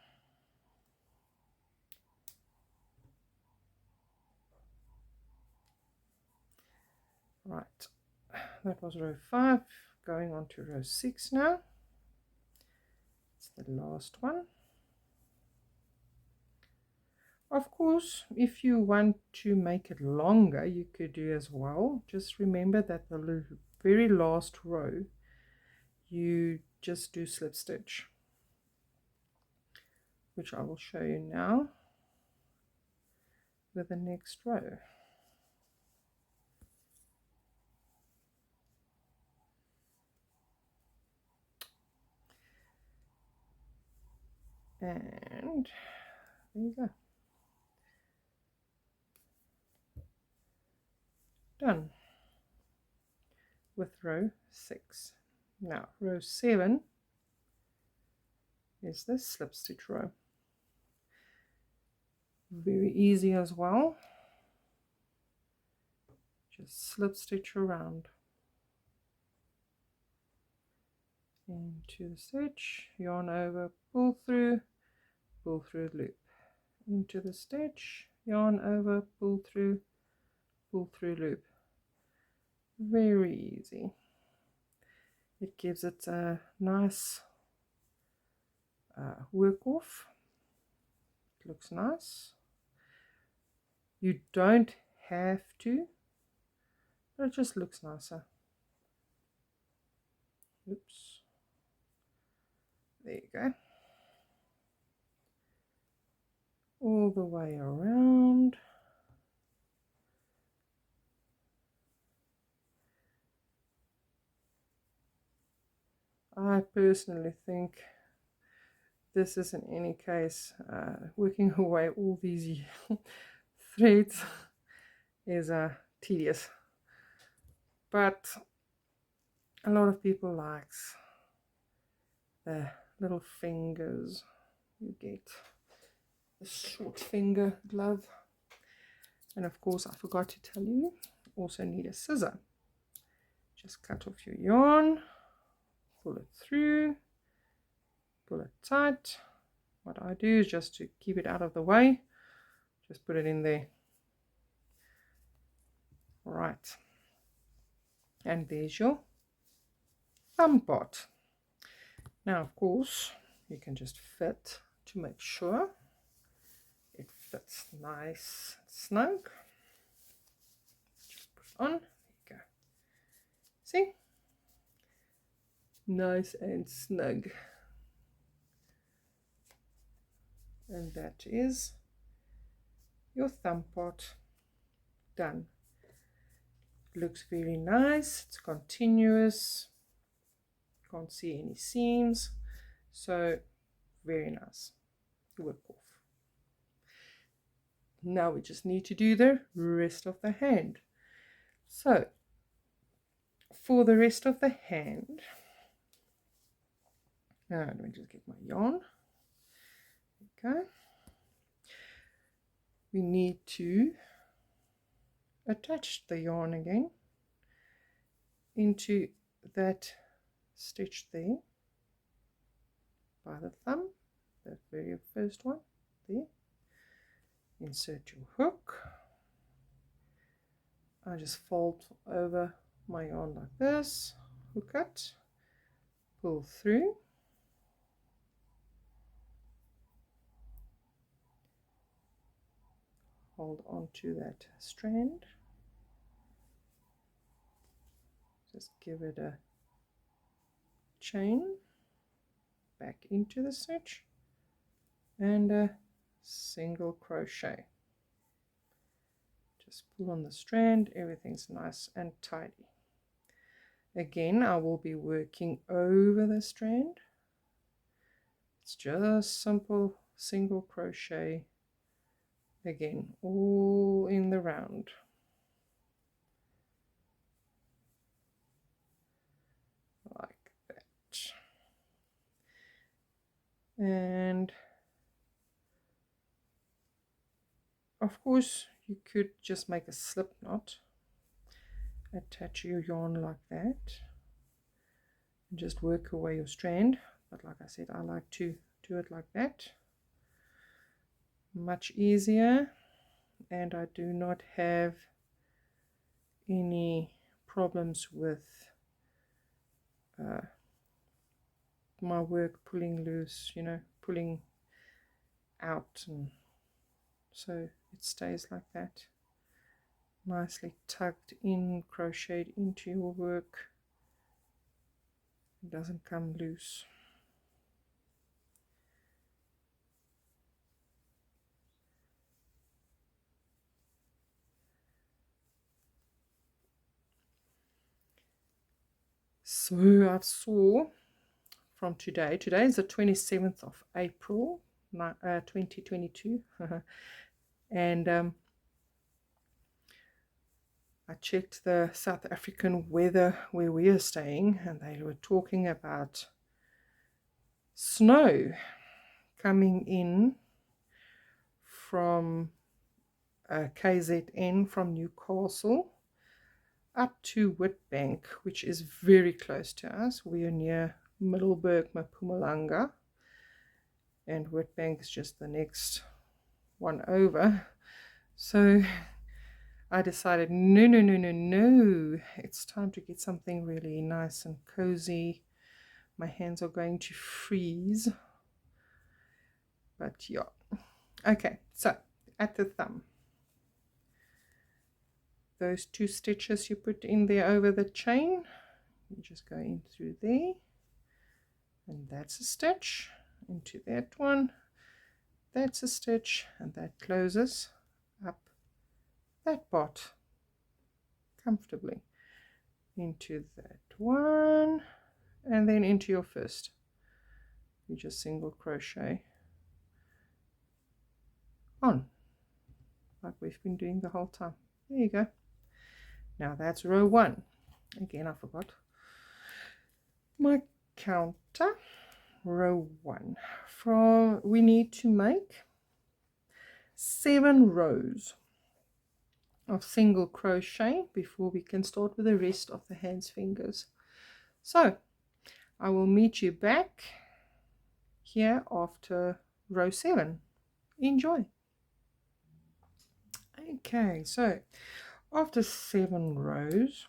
Right, that was row 5, going on to row 6 now. It's the last one. Of course, if you want to make it longer, you could do as well. Just remember that the very last row, you just do slip stitch, which I will show you now with the next row. And there you go. Done with row 6. Now row 7, is the slip stitch row. Very easy as well. Just slip stitch around into the stitch, yarn over, pull through loop, into the stitch, yarn over, pull through loop. Very easy. It gives it a nice work off. It looks nice. You don't have to, but it just looks nicer. Oops. There you go. All the way around. I personally think this is in any case working away all these threads is tedious, but a lot of people likes the little fingers. You get a short finger glove, and of course I forgot to tell you, also need a scissor. Just cut off your yarn, pull it through, pull it tight. What I do is, just to keep it out of the way, just put it in there. Right, and there's your thumb part. Now of course you can just fit to make sure it fits nice and snug. Just put it on. There you go. See? Nice and snug. And that is your thumb part done. Looks very nice. It's continuous. Can't see any seams. So very nice. Work off. Now we just need to do the rest of the hand. So for the rest of the hand, let me just get my yarn. Okay. We need to attach the yarn again into that stitch there by the thumb, that very first one there. Insert your hook. I just fold over my yarn like this, hook it, pull through, hold on to that strand, just give it a chain back into the stitch and a single crochet. Just pull on the strand, everything's nice and tidy. Again, I will be working over the strand. It's just simple single crochet, again all in the round. Like that. And of course you could just make a slip knot, attach your yarn like that and just work away your strand, but like I said, I like to do it like that. Much easier, and I do not have any problems with my work pulling loose, you know, pulling out, and so it stays like that, nicely tucked in, crocheted into your work. It doesn't come loose. So I've saw from today is the 27th of April 2022 and I checked the South African weather where we are staying, and they were talking about snow coming in from KZN, from Newcastle up to Witbank, which is very close to us. We are near Middelburg, Mpumalanga, and Witbank is just the next one over. So I decided, no, it's time to get something really nice and cozy. My hands are going to freeze. But yeah. Okay, so at the thumb, those 2 stitches you put in there over the chain, you just go in through there, and that's a stitch into that one, that's a stitch, and that closes up that part comfortably into that one, and then into your first. You just single crochet on like we've been doing the whole time. There you go. Now that's row 1. Again, I forgot my counter. Row 1. We need to make 7 rows of single crochet before we can start with the rest of the hands fingers. So I will meet you back here after row 7. Enjoy. Okay, so after 7 rows,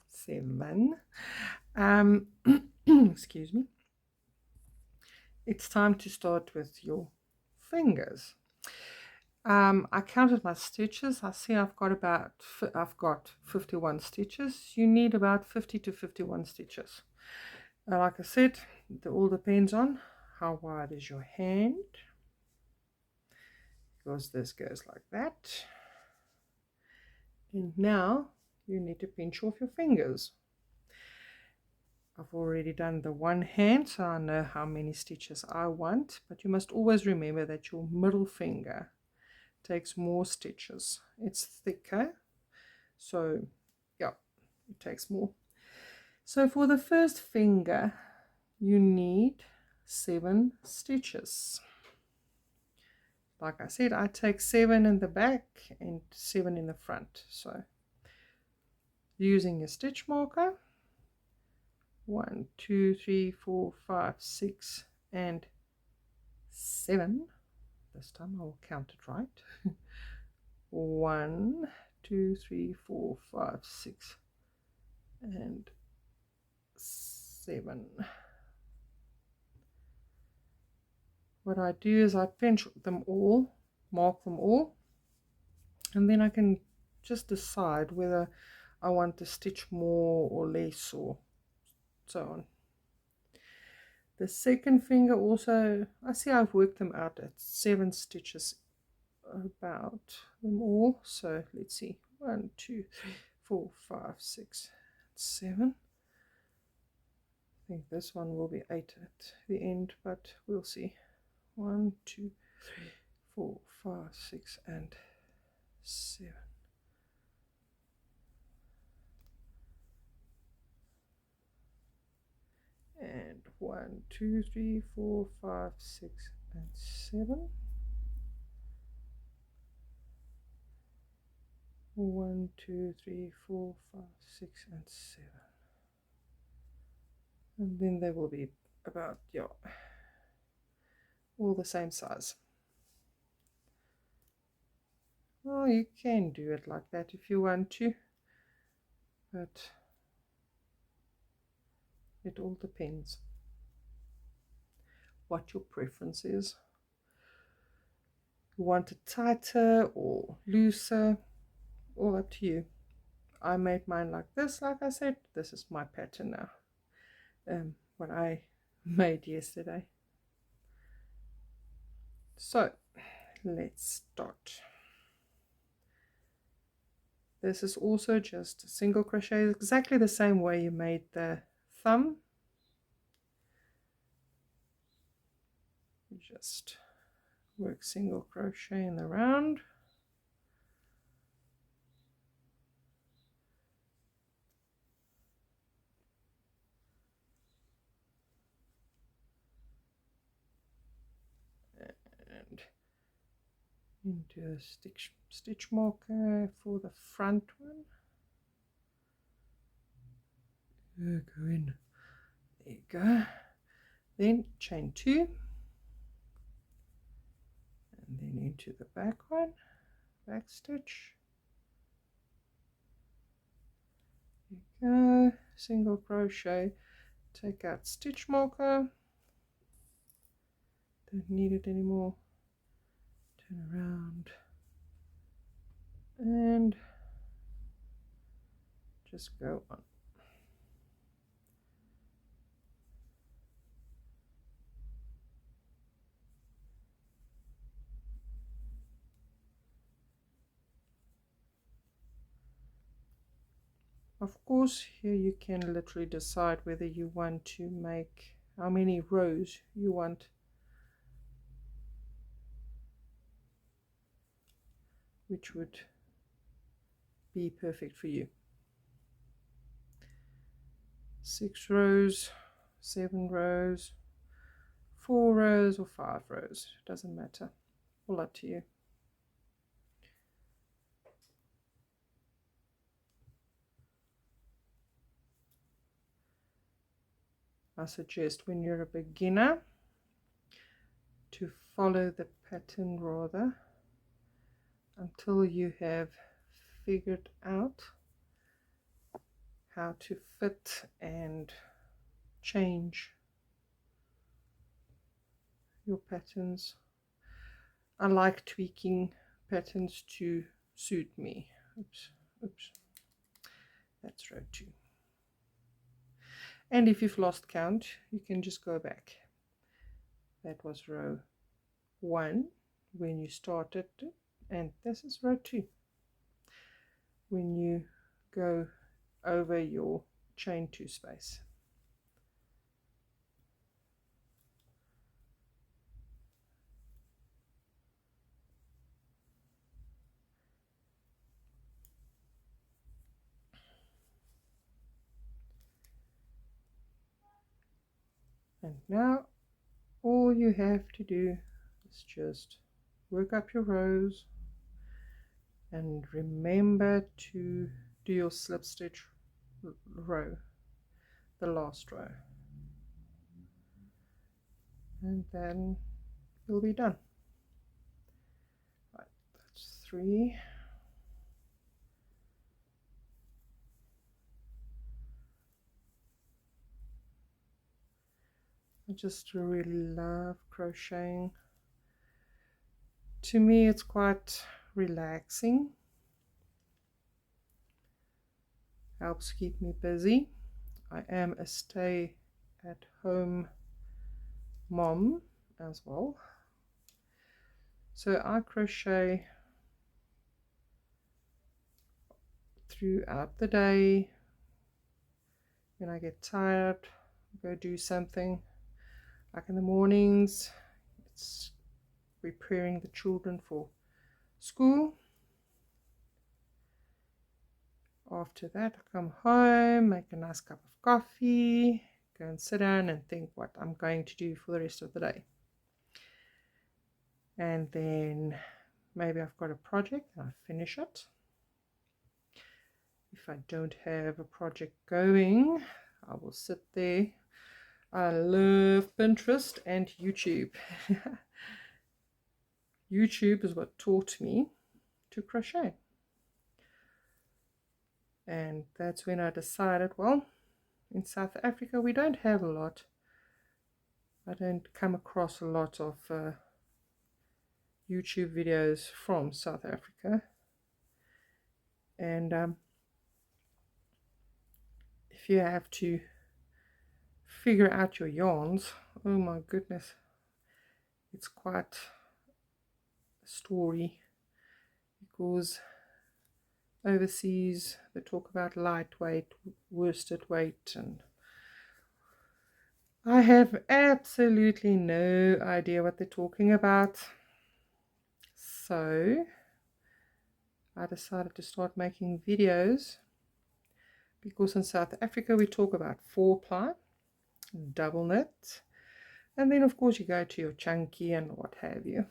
7, excuse me, it's time to start with your fingers. I counted my stitches. I see I've got 51 stitches. You need about 50 to 51 stitches. Like I said, it all depends on how wide is your hand, because this goes like that. And now you need to pinch off your fingers. I've already done the one hand, so I know how many stitches I want, but you must always remember that your middle finger takes more stitches. It's thicker, so yeah, it takes more. So for the first finger you need 7 stitches. Like I said, I take 7 in the back and 7 in the front. So using a stitch marker, 1 2 3 4 5 6 and 7. This time I will count it right. 1 2 3 4 5 6 and 7. What I do is I pinch them all, mark them all, and then I can just decide whether I want to stitch more or less or so on. The second finger also, I see I've worked them out at 7 stitches about them all. So let's see, 1 2 3 4 5 6 7. I think this one will be 8 at the end, but we'll see. 1 2 3 4 5 6 and 7. And 1 2 3 4 5 6 and 7. 1 2 3 4 5 6 and 7. And then they will be about, yeah, all the same size. Well, you can do it like that if you want to, but it all depends what your preference is. You want it tighter or looser, all up to you. I made mine like this. Like I said, this is my pattern now, what I made yesterday. So let's start. This is also just a single crochet, exactly the same way you made the thumb. You just work single crochet in the round. into a stitch marker for the front one. Go in. There you go. Then chain 2, and then into the back one, back stitch. There you go. Single crochet. Take out stitch marker. Don't need it anymore. Turn around and just go on. Of course, here you can literally decide whether you want to make how many rows you want, which would be perfect for you. 6 rows, 7 rows, 4 rows, or 5 rows. Doesn't matter. All up to you. I suggest when you're a beginner to follow the pattern rather until you have figured out how to fit and change your patterns. I like tweaking patterns to suit me. Oops, that's row 2. And if you've lost count, you can just go back. That was row 1 when you started, and this is row 2 when you go over your chain 2 space. And now all you have to do is just work up your rows and remember to do your slip stitch row, the last row, and then you'll be done. Right, that's 3. I just really love crocheting. To me, it's quite relaxing. Helps keep me busy. I am a stay-at-home mom as well. So I crochet throughout the day. When I get tired, go do something. Like in the mornings, it's preparing the children for school. After that, I come home, make a nice cup of coffee, go and sit down and think what I'm going to do for the rest of the day. And then maybe I've got a project and I finish it. If I don't have a project going, I will sit there. I love Pinterest and YouTube. YouTube is what taught me to crochet. And that's when I decided, well, in South Africa we don't have a lot. I don't come across a lot of YouTube videos from South Africa. And if you have to figure out your yarns, oh my goodness, it's quite a story, because overseas they talk about lightweight, worsted weight, and I have absolutely no idea what they're talking about. So I decided to start making videos, because in South Africa we talk about 4-ply, double knit, and then of course you go to your chunky and what have you.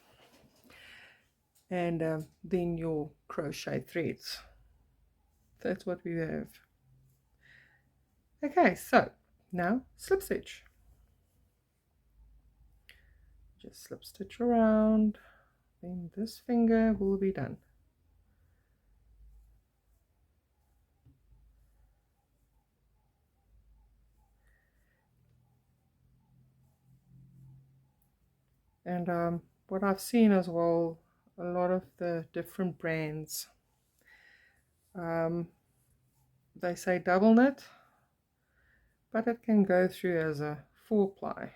and then your crochet threads. That's what we have. Okay, so now slip stitch. Just slip stitch around, then this finger will be done. And what I've seen as well, a lot of the different brands, they say double knit, but it can go through as a 4-ply,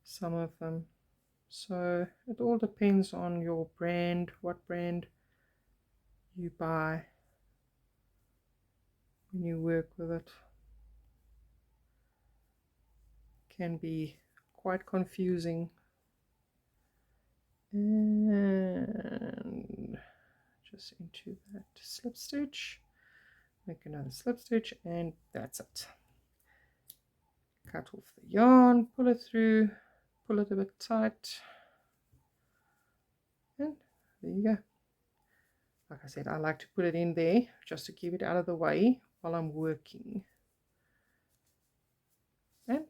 some of them. So it all depends on your brand, what brand you buy when you work with it. Can be quite confusing. And just into that slip stitch, make another slip stitch, and that's it. Cut off the yarn, pull it through, pull it a bit tight, and there you go. Like I said, I like to put it in there just to keep it out of the way while I'm working. And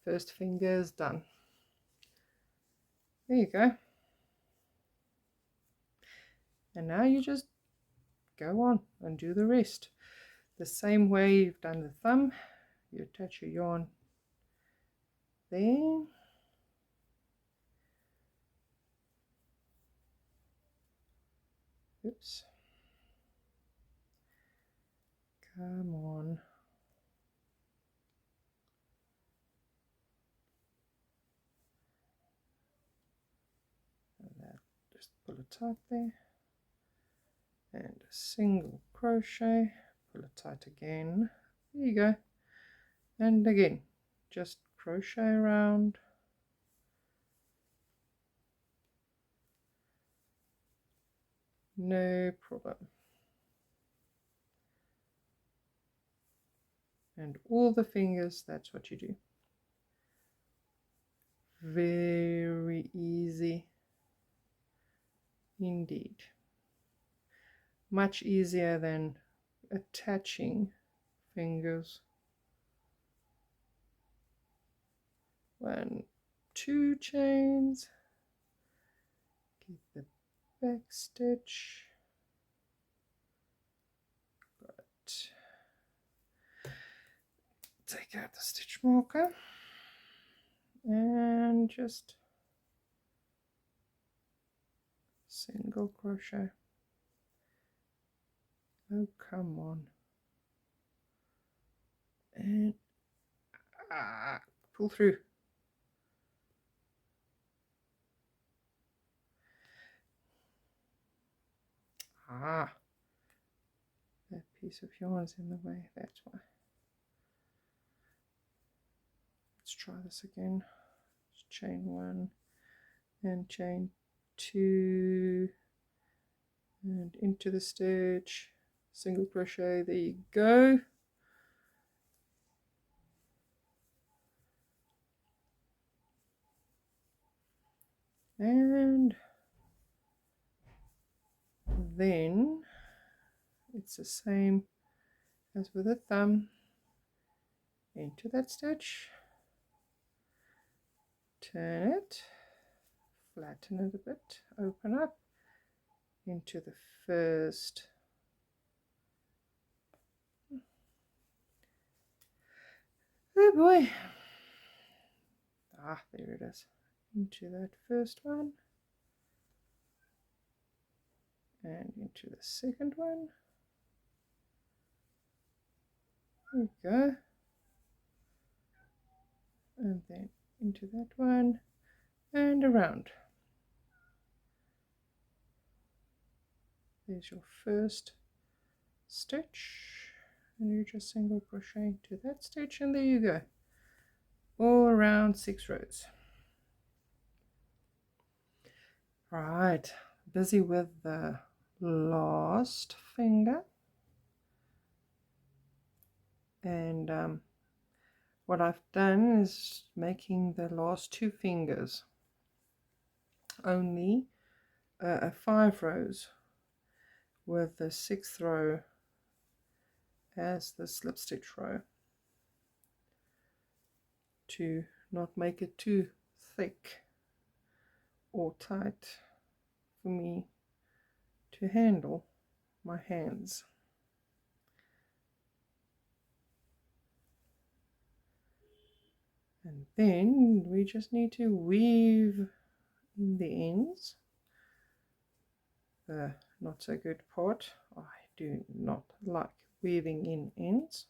first finger is done. There you go. And now you just go on and do the rest. The same way you've done the thumb, you attach your yarn there. Oops. Come on. And that, just pull it tight there. And a single crochet, pull it tight again. There you go. And again, just crochet around. No problem. And all the fingers, that's what you do. Very easy indeed. Much easier than attaching fingers. 1, 2 chains. Get the back stitch. Got. Take out the stitch marker and just single crochet. Oh, come on. And pull through. That piece of yarn's in the way, that's why. Let's try this again. Just chain 1 and chain 2 and into the stitch, single crochet, there you go. And then it's the same as with the thumb, into that stitch, turn it, flatten it a bit, open up into the first oh boy, there it is, into that first one and into the second one. There we go. And then into that one and around. There's your first stitch, and you just single crochet into that stitch, and there you go, all around 6 rows. Right, busy with the last finger, and what I've done is making the last 2 fingers only 5 rows with the 6th row as the slip stitch row to not make it too thick or tight for me to handle my hands. And then we just need to weave in the ends. The not so good part, I do not like weaving in ends.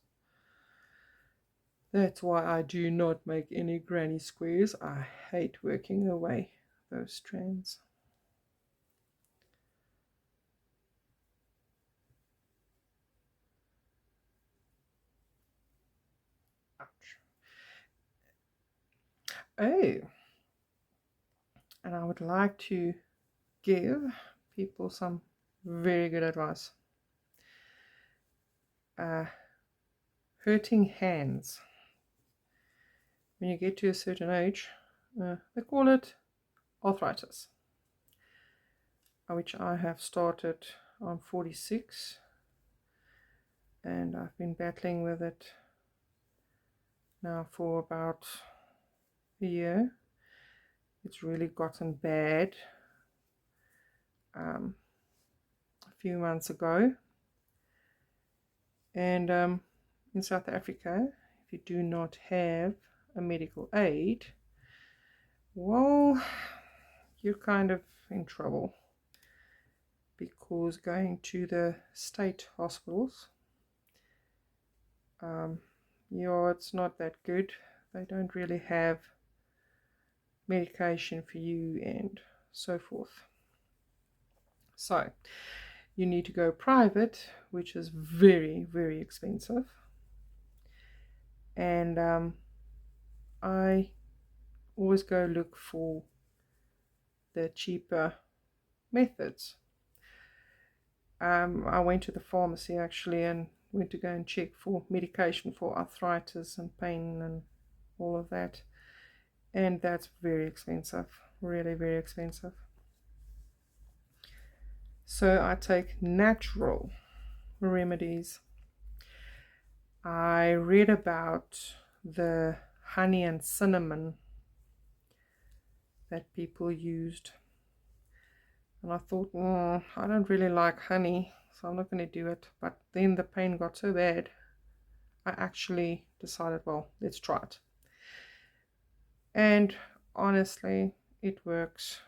That's why I do not make any granny squares. I hate working away those strands. Ouch. Oh, and I would like to give people some very good advice. Hurting hands. When you get to a certain age, they call it arthritis, which I have started. I'm 46 and I've been battling with it now for about a year. It's really gotten bad a few months ago, and in South Africa, if you do not have a medical aid, well, you're kind of in trouble, because going to the state hospitals, yeah, it's not that good. They don't really have medication for you and so forth. So you need to go private, which is very, very expensive. And I always go look for the cheaper methods. I went to the pharmacy actually and went to go and check for medication for arthritis and pain and all of that. And that's very expensive, really very expensive. So I take natural remedies. I read about the honey and cinnamon that people used, and I thought, I don't really like honey, so I'm not going to do it. But then the pain got so bad, I actually decided, well, let's try it. And honestly, it works.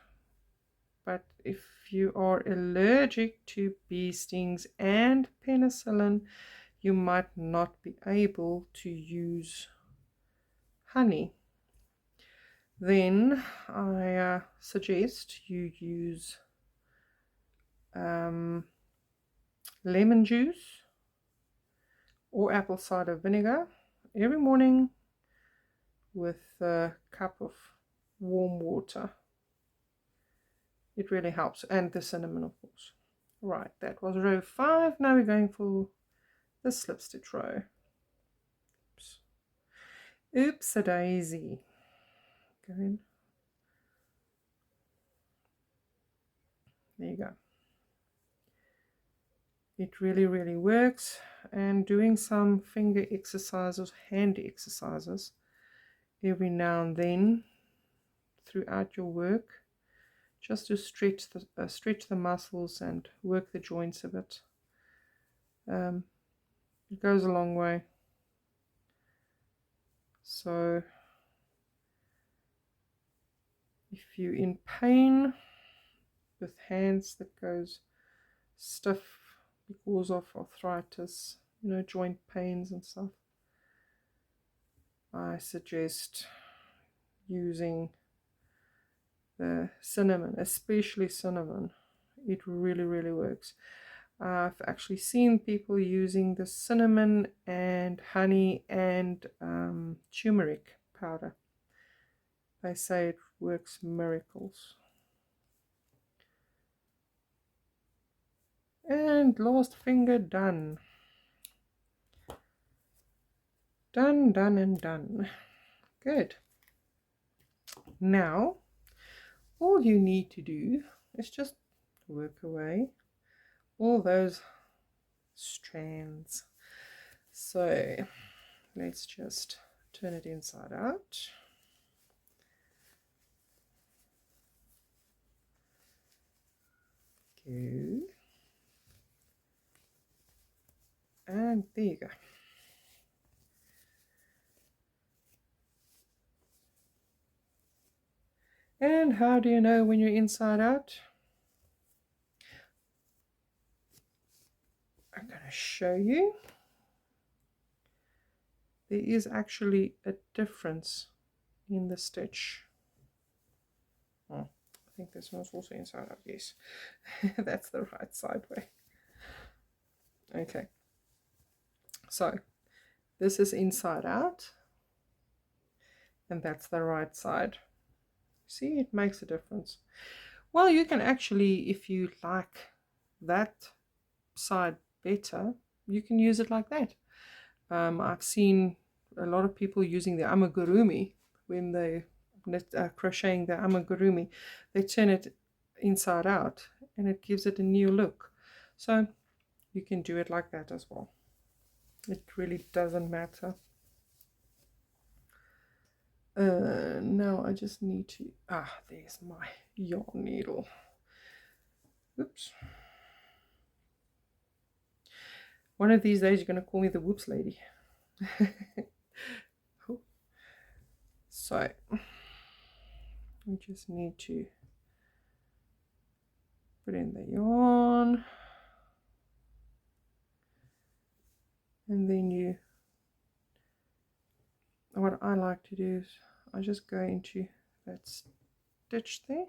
But if you are allergic to bee stings and penicillin, you might not be able to use honey. Then I suggest you use lemon juice or apple cider vinegar every morning with a cup of warm water. It really helps, and the cinnamon, of course. Right, that was row 5. Now we're going for the slip stitch row. Oops a daisy. Go in. There you go. It really, really works. And doing some finger exercises, hand exercises every now and then throughout your work, just to stretch the muscles and work the joints a bit. It goes a long way. So if you're in pain with hands that goes stiff because of arthritis, joint pains and stuff, I suggest using the cinnamon, especially cinnamon. It really, really works. I've actually seen people using the cinnamon and honey and turmeric powder. They say it works miracles. And last finger done. Done, done, and done. Good. Now, all you need to do is just work away all those strands. So let's just turn it inside out. Go. And there you go. And how do you know when you're inside out? I'm going to show you. There is actually a difference in the stitch. Oh, I think this one's also inside out. Yes, that's the right side way. Okay, so this is inside out, and that's the right side. See, it makes a difference. Well, you can actually, if you like that side better, you can use it like that. I've seen a lot of people using the amigurumi when they crocheting the amigurumi. They turn it inside out and it gives it a new look. So you can do it like that as well. It really doesn't matter. Now I just need to, there's my yarn needle. Oops. One of these days you're going to call me the whoops lady. So we just need to put in the yarn, and then what I like to do is I just go into that stitch there,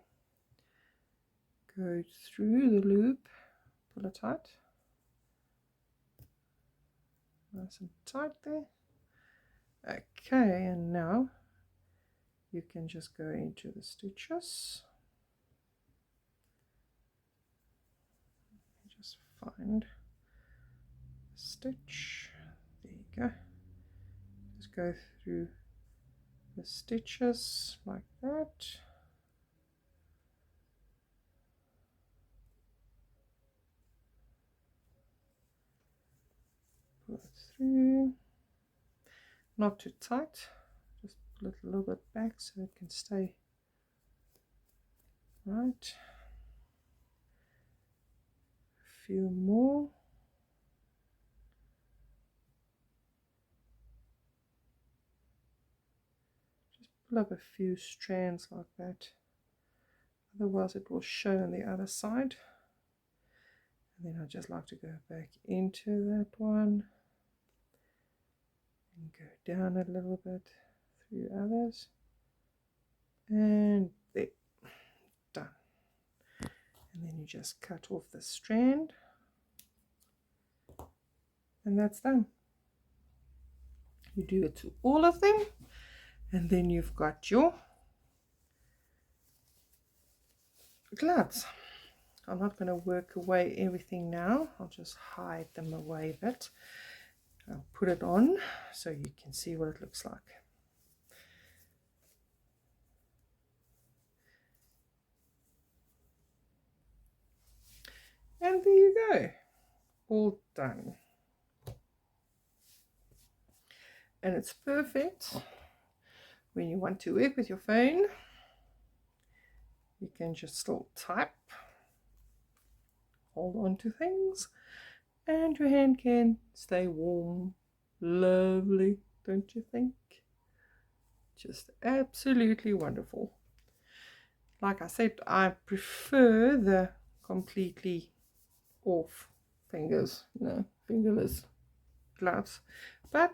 go through the loop, pull it tight, nice and tight there. Okay, and now you can just go into the stitches. Just find the stitch. There you go. Just go through the stitches like that. Pull it through. Not too tight. Just pull it a little bit back so it can stay right. A few more. Just pull up a few strands like that. Otherwise it will show on the other side. And then I just like to go back into that one and go down a little bit through others. And there, done. And then you just cut off the strand, and that's done. You do it to all of them, and then you've got your gloves. I'm not going to work away everything now. I'll just hide them away a bit. I'll put it on so you can see what it looks like. And there you go, all done. And it's perfect when you want to work with your phone. You can just still type, hold on to things, and your hand can stay warm. Lovely, don't you think? Just absolutely wonderful. Like I said, I prefer the completely off fingers, fingerless gloves, but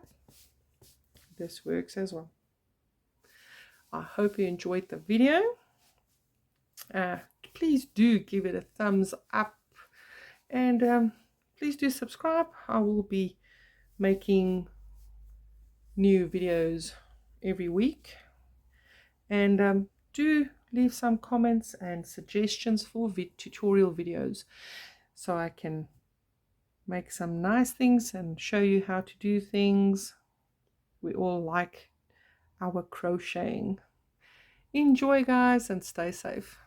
this works as well. I hope you enjoyed the video. Please do give it a thumbs up, and please do subscribe. I will be making new videos every week, and do leave some comments and suggestions for tutorial videos so I can make some nice things and show you how to do things. We all like our crocheting. Enjoy, guys, and stay safe.